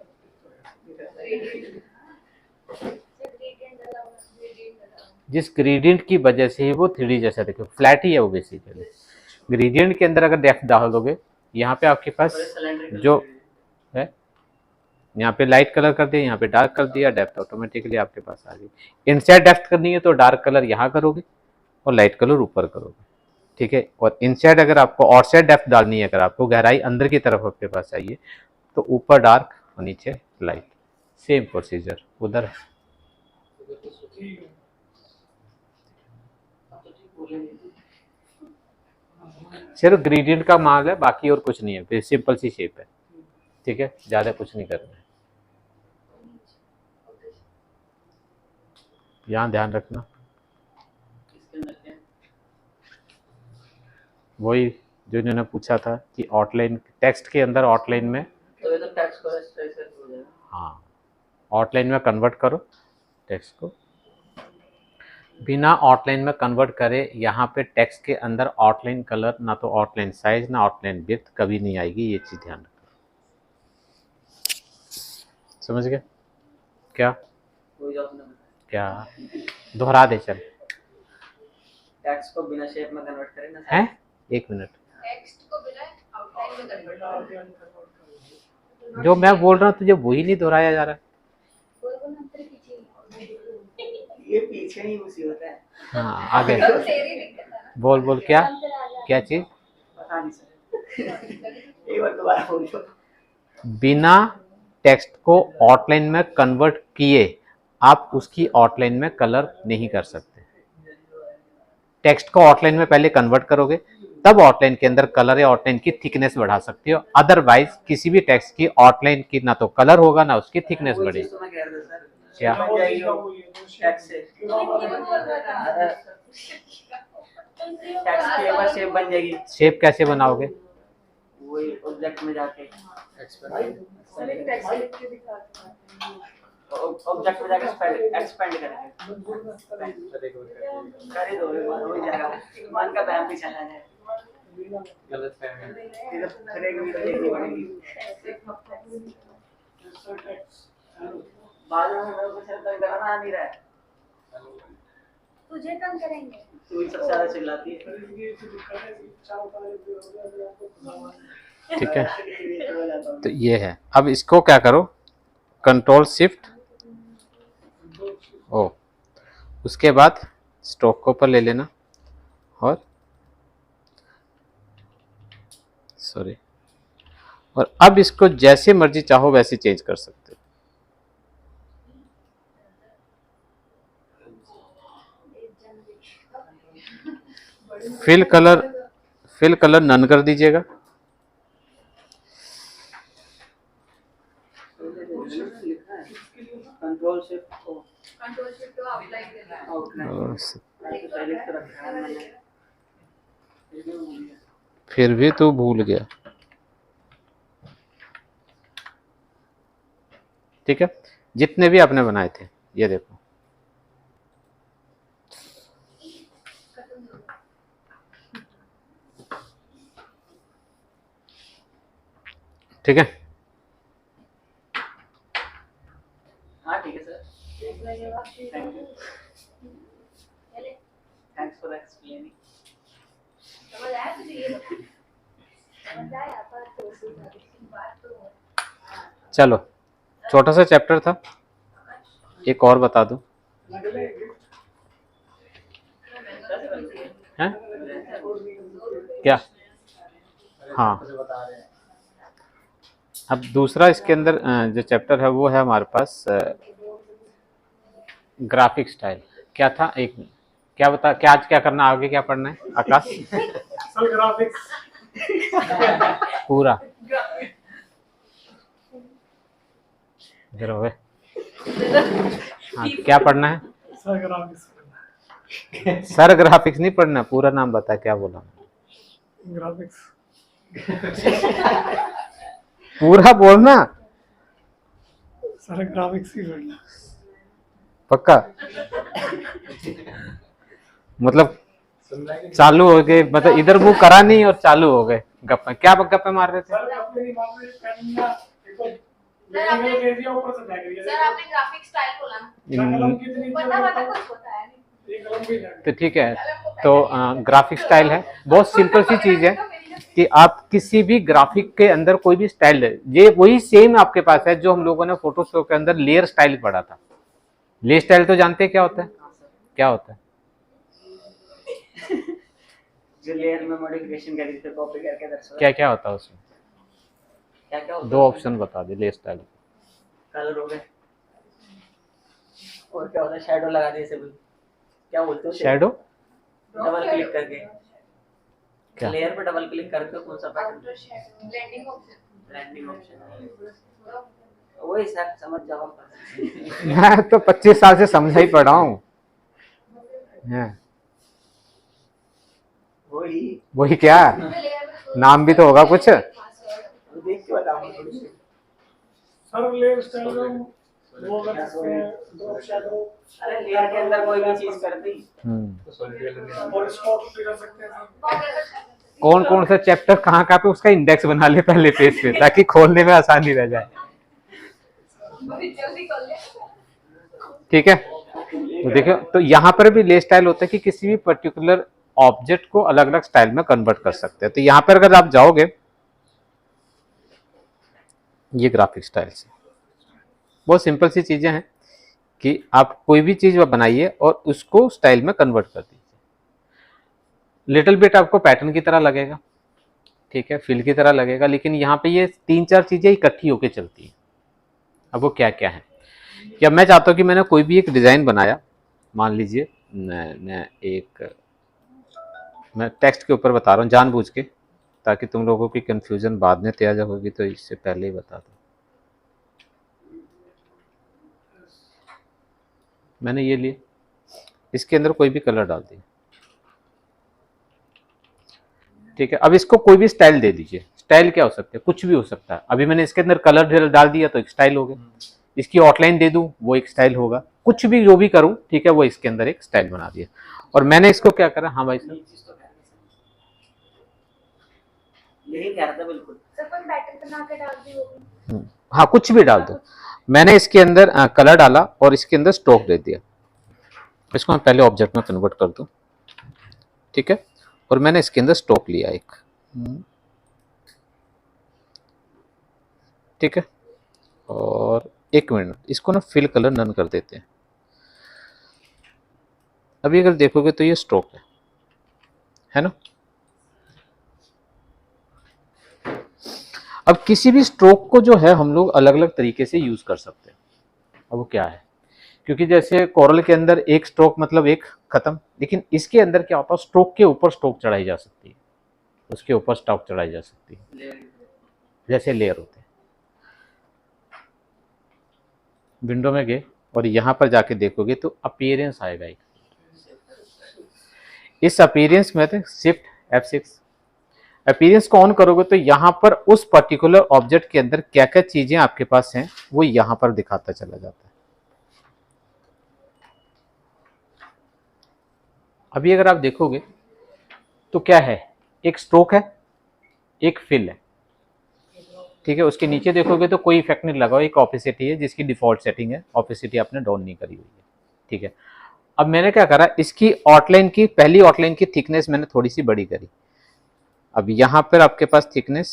जिस ग्रेडियंट की वजह से ही वो 3D जैसा दिखे, फ्लैट ही है वो बेसिकली। ग्रेडियंट के अंदर अगर डेप्थ डाल दोगे, यहाँ पे आपके पास जो है, यहाँ पे लाइट कलर कर दिया, यहाँ पे डार्क कर दिया, डेप्थ ऑटोमेटिकली आपके पास आ गई। इनसाइड डेप्थ करनी है तो डार्क कलर यहाँ करोगे और लाइट कलर ऊपर करोगे, ठीक है। और इनसाइड अगर आपको आउटसाइड डेप्थ डालनी है, अगर आपको गहराई अंदर की तरफ आपके पास चाहिए, तो ऊपर डार्क और नीचे लाइट, सेम प्रोसीजर उधर है। ठीक है। सिर्फ ग्रेडियंट का माल है, बाकी और कुछ नहीं है, सिंपल सी शेप है, ठीक है, ज्यादा कुछ नहीं करना है। यहाँ ध्यान रखना, इसके अंदर क्या है? वही जो इन्होंने पूछा था कि आउटलाइन, टेक्स्ट के अंदर आउटलाइन में, तो ये तो टेक्स्ट को स्ट्रेचर हो जाएगा। हाँ, आउटलाइन में कन्वर्ट करो टेक्स्ट को। बिना आउटलाइन में कन्वर्ट करे यहाँ पे टेक्स्ट के अंदर आउटलाइन कलर, ना तो आउटलाइन साइज ना आउटलाइन विड्थ कभी नहीं आएगी, ये चीज ध्यान रखो। समझ गए क्या? कोई जॉब नहीं क्या दोहरा दे चल। टेक्स्ट को बिना शेप में कन्वर्ट करें ना हैं, एक मिनट, टेक्स्ट को बिना आउटलाइन में कन्वर्ट जो मैं बोल रहा हूँ तुझे वही नहीं दोहराया जा रहा है। बोल बोल अंतर पीछे ये पीछे ही मुसीबत है। हाँ आगे तेरी दिक्कत है ना। बोल बोल, क्या क्या चीज? पता नहीं सर। एक बार दोबारा बोलो। बिना टेक्स्ट को आउटलाइन में कन्वर्ट किए आप उसकी आउटलाइन में कलर नहीं कर सकते। टेक्स्ट को आउटलाइन में पहले कन्वर्ट करोगे, तब आउटलाइन के अंदर कलर या आउटलाइन की थिकनेस बढ़ा सकते हो। अदरवाइज किसी भी टेक्स्ट की आउटलाइन की ना तो कलर होगा ना उसकी थिकनेस वही बढ़ेगी। चीज़ तो मैं कह रहा था सर। क्या? बन जाएगी वो टेक्स्ट से। टेक्स्ट की एक बार शेप बन जाएगी। शेप कैसे बनाओगे? वही ऑब्जेक्ट में जाके ऑब्जेक्ट में जाके एक्सपेंड करेंगे। कर ही दो एक बार, हो जाएगा। मन का बहम भी चला जाए। गलत फहमी। फिर एक वीडियो देखनी पड़ेगी। बाद में मेरे को सिर दर्द कराना आ नहीं रहा है। तुझे कम करेंगे। तू ही सबसे ज्यादा चिल्लाती है। ठीक है, तो ये है। अब इसको क्या करो, कंट्रोल शिफ्ट ओ, उसके बाद स्ट्रोक को ऊपर ले लेना और सॉरी, और अब इसको जैसे मर्जी चाहो वैसे चेंज कर सकते हो। फिल कलर नन कर दीजिएगा। कंट्रोल शिफ्ट को कंट्रोल शिफ्ट तो आउटलाइन देना है। आउटलाइन और पहले तो रखा है मैंने। फिर भी तू भूल गया। ठीक है, जितने भी आपने बनाए थे ये देखो, ठीक है। हाँ ठीक है sir. Thank you. Thanks for explaining. समझ आया तुझे ये? समझ आया पर तो बात तो चलो, छोटा सा चैप्टर था, एक और बता दूं हैं? क्या? हाँ, अब दूसरा इसके अंदर जो चैप्टर है वो है हमारे पास ग्राफिक स्टाइल। क्या था, एक क्या बता, क्या आज क्या करना, आगे क्या पढ़ना है आकाश? सर ग्राफिक्स पूरा इधर हो गए। हाँ, क्या पढ़ना है? सर ग्राफिक्स सर ग्राफिक्स नहीं पढ़ना, पूरा नाम बता, क्या बोला? ग्राफिक्स पूरा बोलना, सर ग्राफिक्स ही पढ़ना। पक्का? मतलब चालू हो गए, मतलब इधर मुंह करा नहीं और चालू हो गए गप्पे। क्या गप्पे मार रहे थे? सर अपने दिमाग में पेन ना देखो लिखने में दे दिया ऊपर से फेंक दिया। सर आपने ग्राफिक स्टाइल बोला ना, कलम कितनी पता कुछ होता है नहीं। ये कलम भी नहीं। तो ठीक है, तो ग्राफिक स्टाइल है, बहुत सिंपल सी चीज है कि आप किसी भी ग्राफिक के अंदर कोई भी स्टाइल है, ये वही सेम आपके पास है जो हम लोगों ने फोटोशॉप के अंदर लेयर स्टाइल पढ़ा था। लेयर स्टाइल तो जानते हैं क्या होता है? क्या होता है? जो लेयर में मॉडिफिकेशन करी थी कॉपी करके दर्शाया। क्या क्या होता है उसमें? क्या क्या होता है? दो ऑप्शन बता दे लेयर स्टाइल। कलर हो गए और क्या होता है? शैडो लगा दिए सब। क्या बोलते हो? शैडो डबल क्लिक करके क्या? लेयर पे डबल क्लिक करके कौन सा pattern? Outer shadow, blending option. Blending option. वही सर समझ जाओ आप। मैं तो 25 साल से समझा ही पड़ा हूँ। वही क्या, नाम भी तो होगा कुछ। देख के बताओ थोड़ी सी। सर लेयर स्टाइल में वो कर सकते हैं ड्रॉप शैडो। अरे लेयर के अंदर कोई भी चीज कर दी और स्पॉट भी कर सकते हैं सर। कौन कौन सा चैप्टर कहाँ पे उसका इंडेक्स बना ले पहले पेज पे, ताकि खोलने में आसानी रह जाए। जल्दी कर ले। ठीक है, तो देखो, तो यहाँ पर भी लेयर स्टाइल होता है कि किसी भी पर्टिकुलर ऑब्जेक्ट को अलग अलग स्टाइल में कन्वर्ट कर सकते हैं। तो यहाँ पर अगर आप जाओगे, ये ग्राफिक स्टाइल से बहुत सिंपल सी चीजें हैं कि आप कोई भी चीज बनाइए और उसको स्टाइल में कन्वर्ट कर दीजिए। लिटिल बिट आपको पैटर्न की तरह लगेगा, ठीक है, फिल की तरह लगेगा, लेकिन यहाँ पे ये 3-4 चीजें इकट्ठी होकर चलती हैं। अब वो क्या क्या है? कि अब मैं चाहता हूँ कि मैंने कोई भी एक डिजाइन बनाया, मान लीजिए मैं टेक्स्ट के ऊपर बता रहा हूँ जानबूझ के, ताकि तुम लोगों की कंफ्यूजन बाद में तैयार होगी, तो इससे पहले ही बता दो। मैंने ये लिए, इसके अंदर कोई भी कलर डाल दिया, ठीक है। अब इसको कोई भी स्टाइल दे दीजिए। स्टाइल क्या हो सकता है? कुछ भी हो सकता है। अभी मैंने इसके अंदर कलर डाल दिया तो एक स्टाइल हो गया, इसकी आउटलाइन दे दूं वो एक स्टाइल होगा, कुछ भी जो भी करूं, ठीक है, वो इसके अंदर एक स्टाइल बना दिया। और मैंने इसको क्या करा, हाँ भाई सर यही कह रहा था बिल्कुल। सर कोई पैटर्न बना के डाल दी होगी। हाँ कुछ भी डाल दो। मैंने इसके अंदर कलर डाला और इसके अंदर स्ट्रोक दे दिया। इसको मैं पहले ऑब्जेक्ट में कन्वर्ट कर दूं, ठीक है। और मैंने इसके अंदर स्ट्रोक लिया एक, ठीक है। और एक मिनट, इसको ना फिल कलर नन कर देते हैं। अभी अगर देखोगे तो ये स्ट्रोक है ना। अब किसी भी स्ट्रोक को जो है हम लोग अलग अलग तरीके से यूज कर सकते हैं। अब वो क्या है, क्योंकि जैसे कोरल के अंदर एक स्ट्रोक मतलब एक खत्म, लेकिन इसके अंदर क्या होता है, स्ट्रोक के ऊपर स्ट्रोक चढ़ाई जा सकती है, उसके ऊपर स्ट्रोक चढ़ाई जा सकती है, जैसे लेयर होते हैं। विंडो में गए और यहां पर जाके देखोगे तो अपीयरेंस आएगा एक, इस अपीयरेंस में शिफ्ट F6, अपीयरेंस को ऑन करोगे तो यहां पर उस पर्टिकुलर ऑब्जेक्ट के अंदर क्या क्या चीजें आपके पास हैं वो यहां पर दिखाता चला जाता है। अभी अगर आप देखोगे तो क्या है, एक स्ट्रोक है, एक फिल है, ठीक है। उसके नीचे देखोगे तो कोई इफेक्ट नहीं लगा, एक ऑपेसिटी है जिसकी डिफॉल्ट सेटिंग है, ऑपेसिटी आपने डाउन नहीं करी हुई है, ठीक है। अब मैंने क्या करा, इसकी आउटलाइन की पहली आउटलाइन की थिकनेस मैंने थोड़ी सी बड़ी करी। अब यहां पर आपके पास थिकनेस,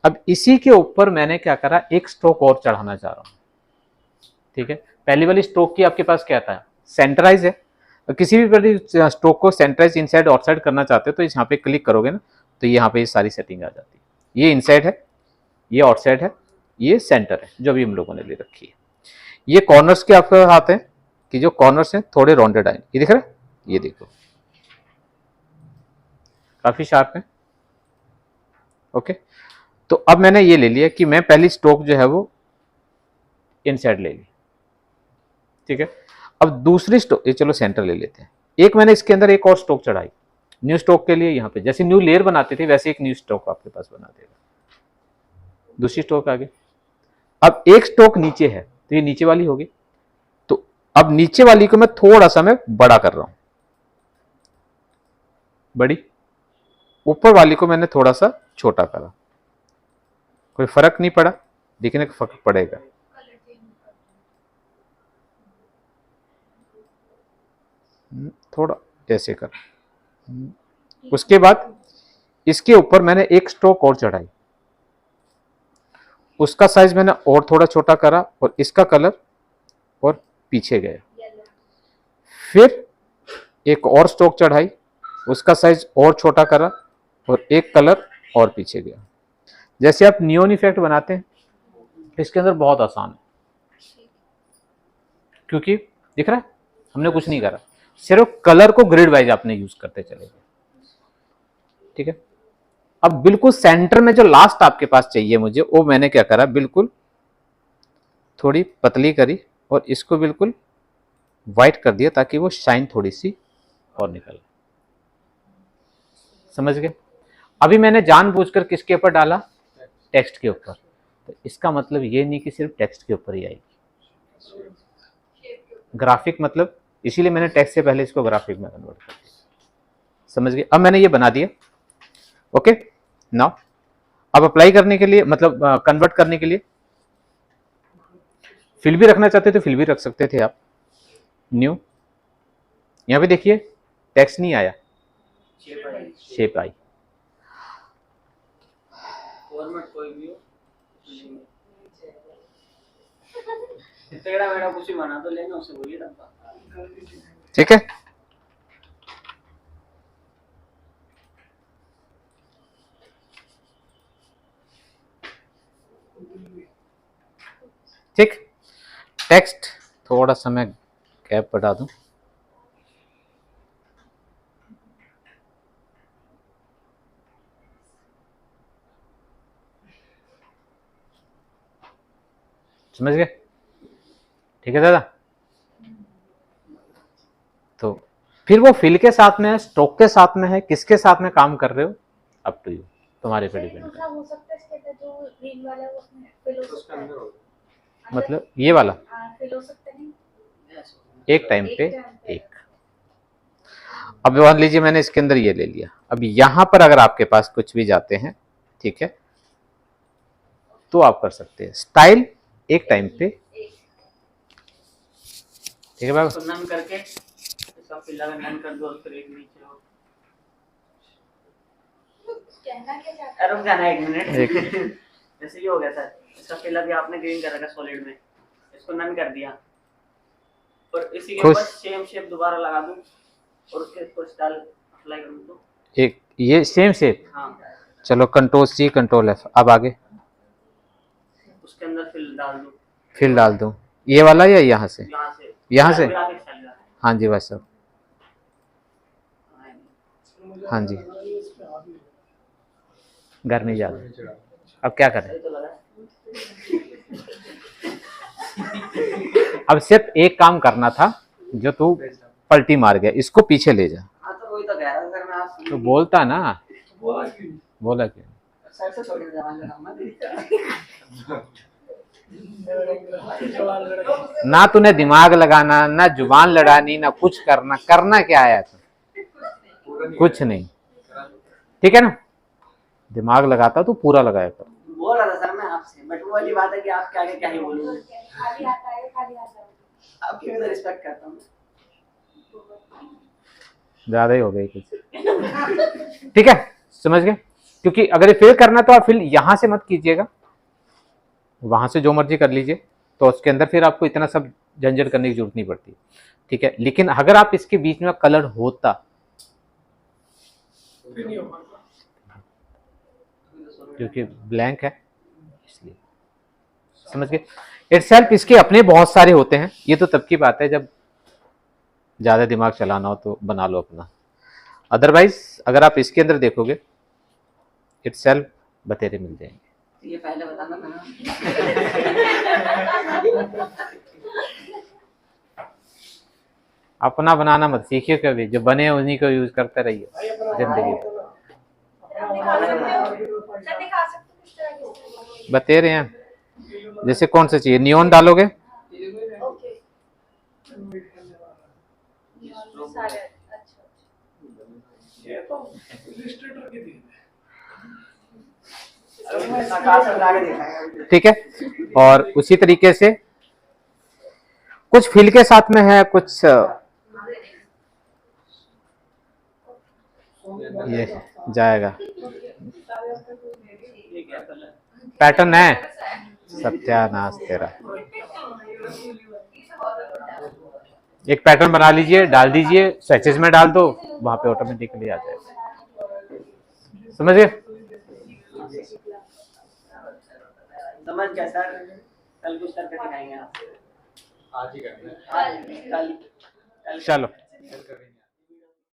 अब इसी के ऊपर मैंने क्या करा, एक स्ट्रोक और चढ़ाना चाह रहा हूं, ठीक है। पहली वाली स्ट्रोक की आपके पास क्या था, सेंटराइज है। किसी भी स्ट्रोक को सेंटराइज इनसाइड आउटसाइड करना चाहते हो तो यहाँ पे क्लिक करोगे ना तो यहाँ पे ये सारी सेटिंग आ जाती है। ये इनसाइड है, ये आउटसाइड है, ये सेंटर है जो भी हम लोगों ने ले रखी है। ये कॉर्नर्स के आपके हाथ हैं कि जो कॉर्नर्स हैं थोड़े राउंडेड आए, ये दिख रहा है, ये देखो काफी शार्प है, ओके। तो अब मैंने ये ले लिया कि मैं पहली स्ट्रोक जो है वो इनसाइड ले ली, ठीक है। अब दूसरी स्ट्रोक, ये चलो सेंटर ले लेते हैं, एक मैंने इसके अंदर एक और स्ट्रोक चढ़ाई, न्यू स्ट्रोक के लिए यहाँ पे जैसे न्यू लेयर बनाते थे वैसे एक न्यू स्ट्रोक आपके पास बना देगा। दूसरी स्ट्रोक आगे, अब एक स्ट्रोक नीचे है तो ये नीचे वाली होगी, तो अब नीचे वाली को मैं थोड़ा सा मैं बड़ा कर रहा हूं, बड़ी, ऊपर वाली को मैंने थोड़ा सा छोटा करा, कोई फर्क नहीं पड़ा, लेकिन एक फर्क पड़ेगा। कलर चेंज कर थोड़ा ऐसे कर। उसके बाद इसके ऊपर मैंने एक स्ट्रोक और चढ़ाई, उसका साइज मैंने और थोड़ा छोटा करा और इसका कलर और पीछे गया। येलो फिर एक और स्ट्रोक चढ़ाई, उसका साइज और छोटा करा और एक कलर और पीछे गया। जैसे आप नियोन इफेक्ट बनाते हैं, इसके अंदर बहुत आसान है, क्योंकि दिख रहा है हमने कुछ नहीं करा, सिर्फ कलर को ग्रिड वाइज आपने यूज करते चले गए। ठीक है, अब बिल्कुल सेंटर में जो लास्ट आपके पास चाहिए मुझे, वो मैंने क्या करा, बिल्कुल थोड़ी पतली करी और इसको बिल्कुल व्हाइट कर दिया ताकि वो शाइन थोड़ी सी और निकले। समझ गए? अभी मैंने जानबूझकर किसके ऊपर डाला, टेक्स्ट के ऊपर। तो इसका मतलब ये नहीं कि सिर्फ टेक्स्ट के ऊपर ही आएगी, ग्राफिक मतलब, इसीलिए मैंने टेक्स्ट से पहले इसको ग्राफिक में कन्वर्ट कर दिया। समझ गए? अब मैंने ये बना दिया। ओके, नाउ अब अप्लाई करने के लिए, मतलब कन्वर्ट करने के लिए, फिल भी रखना चाहते तो फिल भी रख सकते थे आप। न्यू, यहां पे देखिए टेक्स्ट नहीं आया, शेप आई। फॉर्मेट कोई भी हो, टेढ़ा मेढ़ा कुछ भी बना तो लेना, उससे बोलिए डब्बा। ठीक है, ठीक। टेक्स्ट थोड़ा सा मैं गैप बढ़ा दूं, समझ गए? ठीक है दादा। तो फिर वो फिल के साथ में है, स्ट्रोक के साथ में है, किसके साथ में काम कर रहे हो, अप टू यू, तुम्हारे पे डिपेंड दूसरा हो सकता है, इसके अंदर जो ग्रीन वाला है वो उसमें फिल हो सकता है, मतलब ये वाला फिल हो सकता है। नहीं, एक टाइम पे एक। अब मान लीजिए मैंने इसके अंदर ये ले लिया, अब यहां पर अगर आपके पास कुछ भी जाते हैं, ठीक है, तो आप कर सकते हैं स्टाइल एक टाइम पे, ठीक है भाई। तो नन करके इसका फिल अगर नन कर दो और फिर एक नीचे हो, कहना क्या चाहते रुक जाना एक मिनट। जैसे ये हो गया सर, इसका फिल अभी आपने ग्रीन कर रखा सॉलिड में, इसको नन कर दिया और इसी के ऊपर सेम शेप दोबारा लगा दूं और उसके ऊपर स्टाइल अप्लाई करूं तो एक ये सेम शेप, हाँ, चलो कंट्रोल सी कंट्रोल एफ, अब आगे उसके अंदर फिल डाल दूं, फिल डाल दूं, ये वाला या यहाँ से, यहाँ से यहाँ से, हाँ जी भाई साहब, हाँ जी, गर्मी ज्यादा। अब क्या करें, तो लगा अब सिर्फ एक काम करना था, जो तू पलटी मार गया, इसको पीछे ले जा। हाँ, तो वही तो कह रहा था सर मैं आप तो बोलता ना, बोला क्यों? सर से थोड़ी जवान लगा ना तूने दिमाग लगाना, ना जुबान लड़ानी, ना कुछ करना, करना क्या आया था, कुछ नहीं। ठीक है ना, दिमाग लगाता तो पूरा लगाया कर। बोल रहा था सर मैं आपसे, बट वो वाली बात है कि आप क्या क्या ही बोलोगे, खाली आता है, खाली आता है। आपकी भी तो रिस्पेक्ट करता हूँ। ज्यादा ही हो गई कुछ। ठीक है, समझ गए? क्योंकि अगर ये फिल करना तो आप फिल यहां से मत कीजिएगा, वहां से जो मर्जी कर लीजिए, तो उसके अंदर फिर आपको इतना सब झंझट करने की जरूरत नहीं पड़ती। ठीक है, लेकिन अगर आप इसके बीच में कलर होता, क्योंकि ब्लैंक है इसलिए, समझ गए? इटसेल्फ इसके अपने बहुत सारे होते हैं, ये तो तब की बात है जब ज्यादा दिमाग चलाना हो तो बना लो अपना, अदरवाइज अगर आप इसके अंदर देखोगे इटसेल्फ बतेरे मिल जाएंगे। ये पहले बताना था ना। अपना बनाना मत सीखिए कभी, जो बने उन्हीं को यूज करते रहिए जिंदगी में। आप दिखा सकते हो, सर दिखा सकते हो किस तरह की। बते रहे हैं, जैसे कौन सा चाहिए, नियॉन डालोगे, ओके, सारे अच्छा। ये तो इलिस्ट्रेटर की थी। अभी मैं आकाश में लगा के देखा है। ठीक है, और उसी तरीके से कुछ फील के साथ में है, कुछ ये जाएगा। ये क्या कलर? पैटर्न है, सत्यानाश तेरा। एक पैटर्न बना लीजिए, डाल दीजिए, स्वेचेस में डाल दो, वहां पे ऑटोमेटिकली आ जाएगा। समझ गए? समझ गया सर, कल कुछ करके दिखाएंगे आप। आज ही करना है। कल चलो।